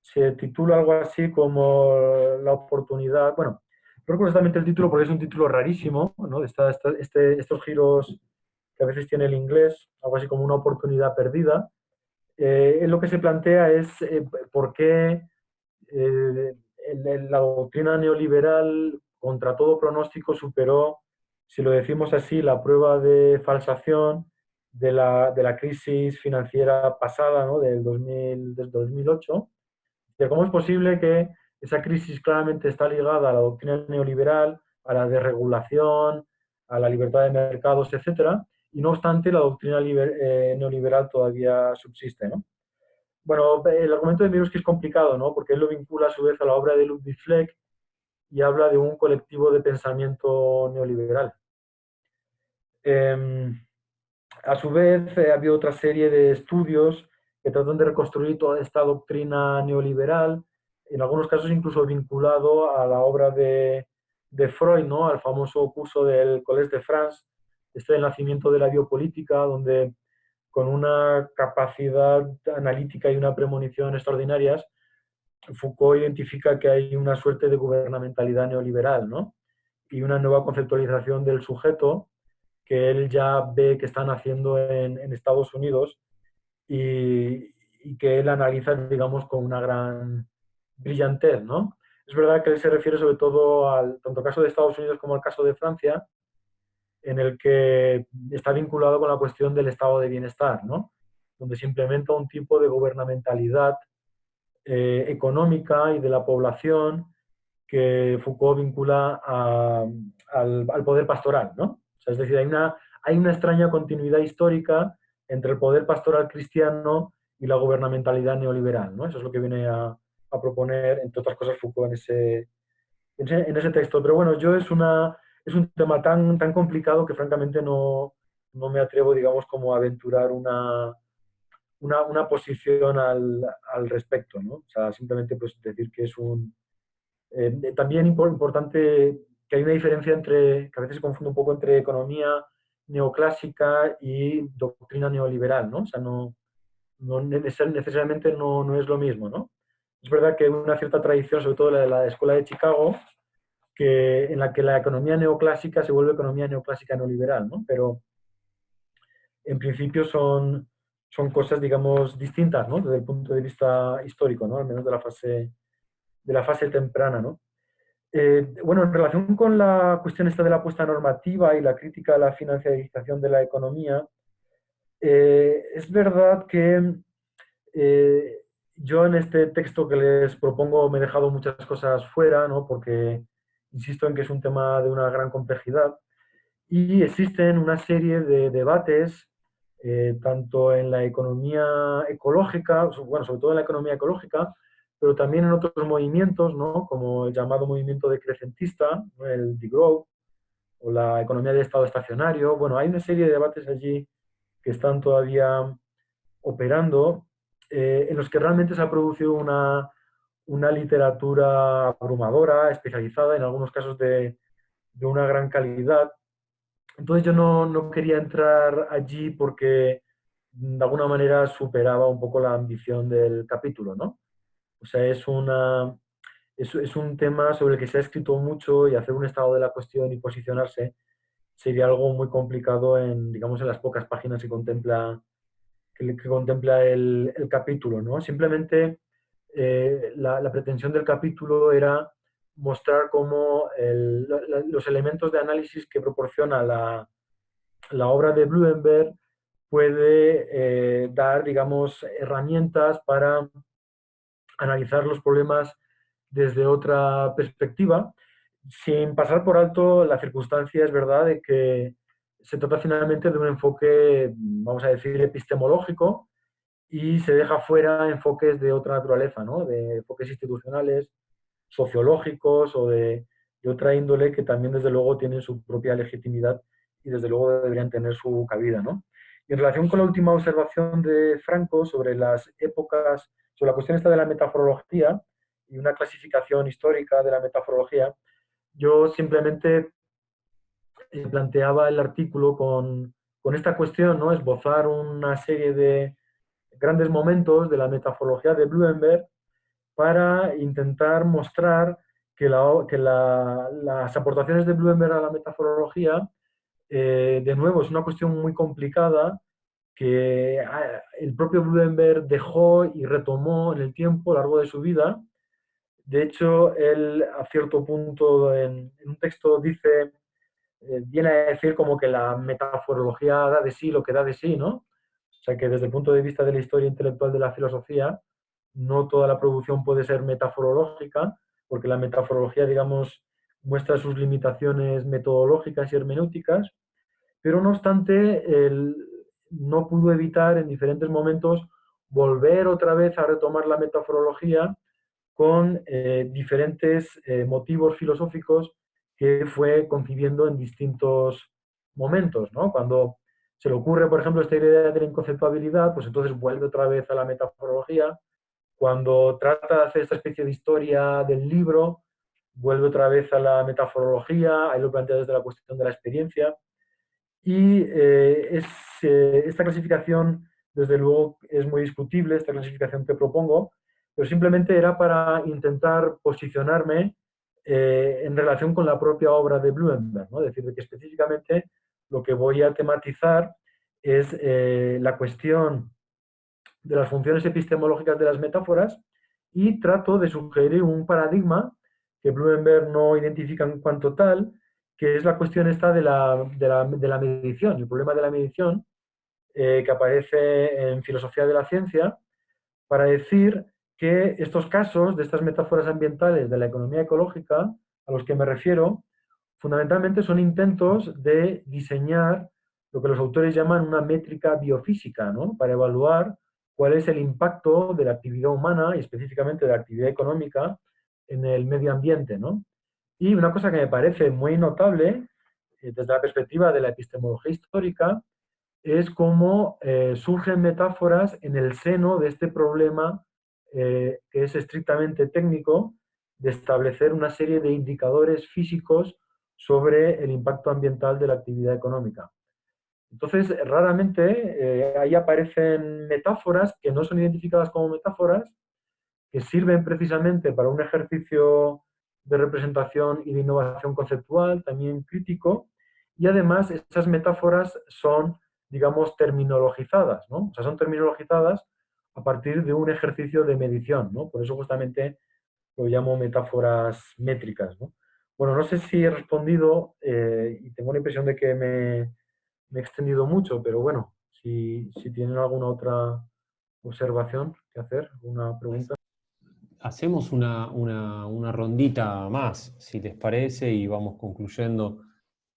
se titula algo así como La oportunidad, bueno, no recuerdo exactamente el título porque es un título rarísimo, ¿no? Estos giros que a veces tiene el inglés, algo así como una oportunidad perdida. Lo que se plantea es por qué la doctrina neoliberal, contra todo pronóstico, superó si lo decimos así, la prueba de falsación de la crisis financiera pasada, ¿no? del 2008, de cómo es posible que esa crisis claramente está ligada a la doctrina neoliberal, a la desregulación, a la libertad de mercados, etcétera, y no obstante la doctrina neoliberal todavía subsiste, ¿no? Bueno, el argumento de Miroski es complicado, ¿no? Porque él lo vincula a su vez a la obra de Ludwig Fleck y habla de un colectivo de pensamiento neoliberal. A su vez, ha habido otra serie de estudios que tratan de reconstruir toda esta doctrina neoliberal, en algunos casos incluso vinculado a la obra de Freud, ¿no? Al famoso curso del Collège de France, este del nacimiento de la biopolítica, donde con una capacidad analítica y una premonición extraordinarias, Foucault identifica que hay una suerte de gubernamentalidad neoliberal, ¿no? Y una nueva conceptualización del sujeto que él ya ve que están haciendo en Estados Unidos y que él analiza, digamos, con una gran brillantez, ¿no? Es verdad que él se refiere sobre todo al tanto caso de Estados Unidos como al caso de Francia, en el que está vinculado con la cuestión del estado de bienestar, ¿no? Donde se implementa un tipo de gubernamentalidad económica y de la población que Foucault vincula al poder pastoral, ¿no? O sea, es decir, hay una extraña continuidad histórica entre el poder pastoral cristiano y la gubernamentalidad neoliberal, ¿no? Eso es lo que viene a proponer, entre otras cosas, Foucault en ese texto. Pero bueno, es un tema tan complicado que francamente no me atrevo, digamos, como a aventurar una posición al respecto, ¿no? O sea, simplemente pues decir que es también importante que hay una diferencia que a veces se confunde un poco entre economía neoclásica y doctrina neoliberal, ¿no? O sea, no necesariamente no es lo mismo, ¿no? Es verdad que hay una cierta tradición, sobre todo la de la Escuela de Chicago, en la que la economía neoclásica se vuelve economía neoclásica neoliberal, ¿no? Pero en principio son cosas, digamos, distintas, ¿no? Desde el punto de vista histórico, ¿no? Al menos de la fase temprana, ¿no? Bueno, en relación con la cuestión esta de la apuesta normativa y la crítica a la financiarización de la economía, es verdad que yo en este texto que les propongo me he dejado muchas cosas fuera, ¿no? Porque insisto en que es un tema de una gran complejidad y existen una serie de debates, tanto en la economía ecológica, bueno, sobre todo en la economía ecológica, pero también en otros movimientos, ¿no? Como el llamado movimiento decrecentista, ¿no? El degrowth, o la economía de estado estacionario. Bueno, hay una serie de debates allí que están todavía operando, en los que realmente se ha producido una literatura abrumadora, especializada, en algunos casos de una gran calidad. Entonces yo no quería entrar allí porque de alguna manera superaba un poco la ambición del capítulo, ¿no? O sea, es un tema sobre el que se ha escrito mucho y hacer un estado de la cuestión y posicionarse sería algo muy complicado digamos, en las pocas páginas que contempla el capítulo, ¿no? Simplemente la pretensión del capítulo era mostrar cómo los elementos de análisis que proporciona la obra de Blumenberg puede dar, digamos, herramientas para analizar los problemas desde otra perspectiva, sin pasar por alto la circunstancia, es verdad, de que se trata finalmente de un enfoque, vamos a decir, epistemológico, y se deja fuera enfoques de otra naturaleza, ¿no? De enfoques institucionales, sociológicos o de otra índole que también desde luego tienen su propia legitimidad y desde luego deberían tener su cabida, ¿no? Y en relación con la última observación de Franco sobre las épocas, sobre la cuestión esta de la metaforología y una clasificación histórica de la metaforología, yo simplemente planteaba el artículo con esta cuestión, ¿no? Esbozar una serie de grandes momentos de la metaforología de Blumenberg para intentar mostrar que las aportaciones de Blumenberg a la metaforología, de nuevo, es una cuestión muy complicada que el propio Blumenberg dejó y retomó en el tiempo, a lo largo de su vida. De hecho, él a cierto punto en un texto dice viene a decir como que la metaforología da de sí lo que da de sí, ¿no? O sea que desde el punto de vista de la historia intelectual de la filosofía, no toda la producción puede ser metaforológica, porque la metaforología, digamos, muestra sus limitaciones metodológicas y hermenéuticas, pero no obstante, él no pudo evitar en diferentes momentos volver otra vez a retomar la metaforología con diferentes motivos filosóficos que fue concibiendo en distintos momentos, ¿no? Cuando se le ocurre, por ejemplo, esta idea de la inconceptuabilidad, pues entonces vuelve otra vez a la metaforología. Cuando trata de hacer esta especie de historia del libro, vuelve otra vez a la metaforología, ahí lo plantea desde la cuestión de la experiencia. Y esta clasificación, desde luego, es muy discutible, esta clasificación que propongo, pero simplemente era para intentar posicionarme en relación con la propia obra de Blumenberg, ¿no? Es decir, que específicamente lo que voy a tematizar es la cuestión de las funciones epistemológicas de las metáforas y trato de sugerir un paradigma que Blumenberg no identifica en cuanto tal, que es la cuestión esta de la medición, el problema de la medición que aparece en Filosofía de la Ciencia, para decir que estos casos de estas metáforas ambientales de la economía ecológica, a los que me refiero, fundamentalmente son intentos de diseñar lo que los autores llaman una métrica biofísica, ¿no? Para evaluar cuál es el impacto de la actividad humana y específicamente de la actividad económica en el medio ambiente, ¿no? Y una cosa que me parece muy notable desde la perspectiva de la epistemología histórica es cómo surgen metáforas en el seno de este problema que es estrictamente técnico de establecer una serie de indicadores físicos sobre el impacto ambiental de la actividad económica. Entonces, raramente ahí aparecen metáforas que no son identificadas como metáforas, que sirven precisamente para un ejercicio de representación y de innovación conceptual, también crítico, y además esas metáforas son, digamos, terminologizadas, ¿no? O sea, son terminologizadas a partir de un ejercicio de medición, ¿no? Por eso justamente lo llamo metáforas métricas, ¿no? Bueno, no sé si he respondido y tengo la impresión de que me he extendido mucho, pero bueno, si tienen alguna otra observación que hacer, alguna pregunta.
Hacemos una rondita más, si les parece, y vamos concluyendo.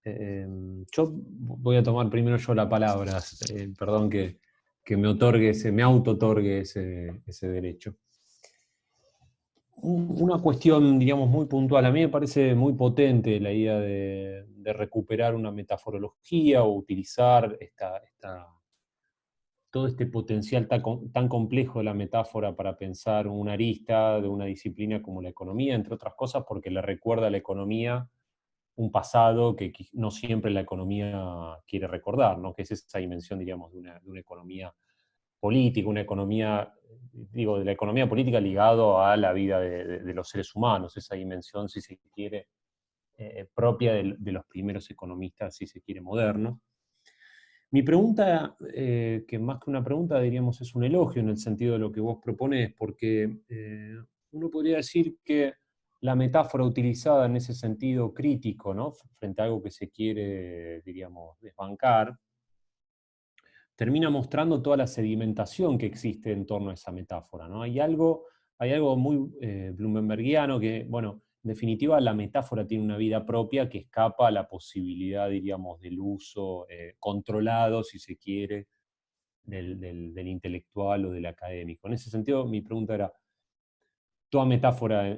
Yo voy a tomar primero yo la palabra, perdón que me otorgue me auto-otorgue ese derecho. Una cuestión, digamos, muy puntual. A mí me parece muy potente la idea de recuperar una metaforología o utilizar todo este potencial tan complejo de la metáfora para pensar una arista de una disciplina como la economía, entre otras cosas, porque le recuerda a la economía un pasado que no siempre la economía quiere recordar, ¿no? Que es esa dimensión, diríamos, de una economía política, una economía, digo, de la economía política ligado a la vida de los seres humanos, esa dimensión, si se quiere, propia de los primeros economistas, si se quiere, modernos. Mi pregunta, que más que una pregunta, diríamos, es un elogio en el sentido de lo que vos propones, porque uno podría decir que la metáfora utilizada en ese sentido crítico, ¿no? Frente a algo que se quiere, diríamos, desbancar, termina mostrando toda la sedimentación que existe en torno a esa metáfora, ¿no? Hay algo muy Blumenbergiano que, bueno, en definitiva la metáfora tiene una vida propia que escapa a la posibilidad, diríamos, del uso controlado, si se quiere, del intelectual o del académico. En ese sentido, mi pregunta era, toda metáfora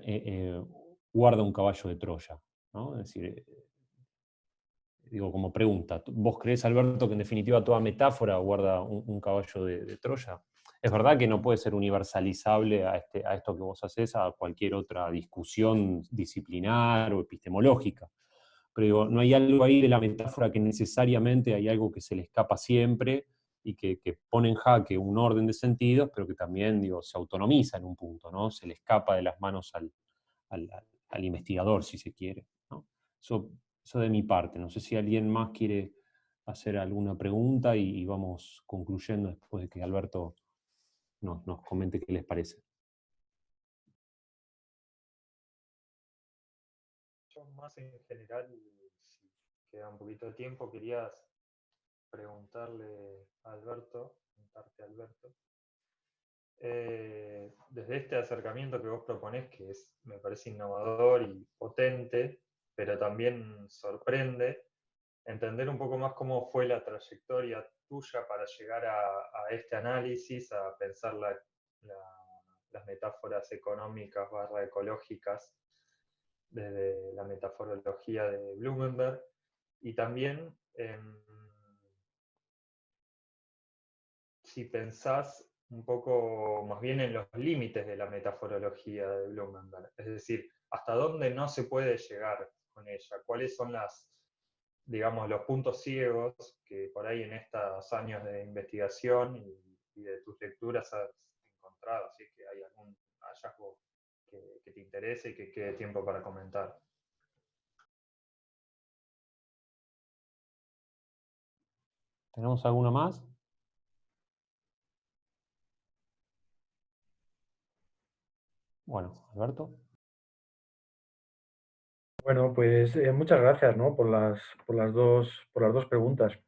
guarda un caballo de Troya, ¿no? Es decir, digo, como pregunta, ¿vos creés, Alberto, que en definitiva toda metáfora guarda un caballo de Troya? Es verdad que no puede ser universalizable a esto que vos hacés, a cualquier otra discusión disciplinar o epistemológica, pero digo, no hay algo ahí de la metáfora que necesariamente hay algo que se le escapa siempre y que pone en jaque un orden de sentidos, pero que también, digo, se autonomiza en un punto, ¿no? Se le escapa de las manos al investigador, si se quiere, ¿no? Eso de mi parte. No sé si alguien más quiere hacer alguna pregunta y vamos concluyendo después de que Alberto nos comente qué les parece.
Yo más en general, si
queda un poquito de tiempo, quería preguntarte, Alberto, desde este acercamiento que vos proponés, que me parece innovador y potente, pero también sorprende, entender un poco más cómo fue la trayectoria tuya para llegar a este análisis, a pensar las metáforas económicas / ecológicas desde la metaforología de Blumenberg, y también si pensás un poco más bien en los límites de la metaforología de Blumenberg, es decir, hasta dónde no se puede llegar con ella, cuáles son digamos, los puntos ciegos que por ahí en estos años de investigación y de tus lecturas has encontrado, si es que hay algún hallazgo que te interese y que quede tiempo para comentar.
¿Tenemos alguno más? Bueno, Alberto.
Bueno, pues muchas gracias, ¿no? por las dos preguntas.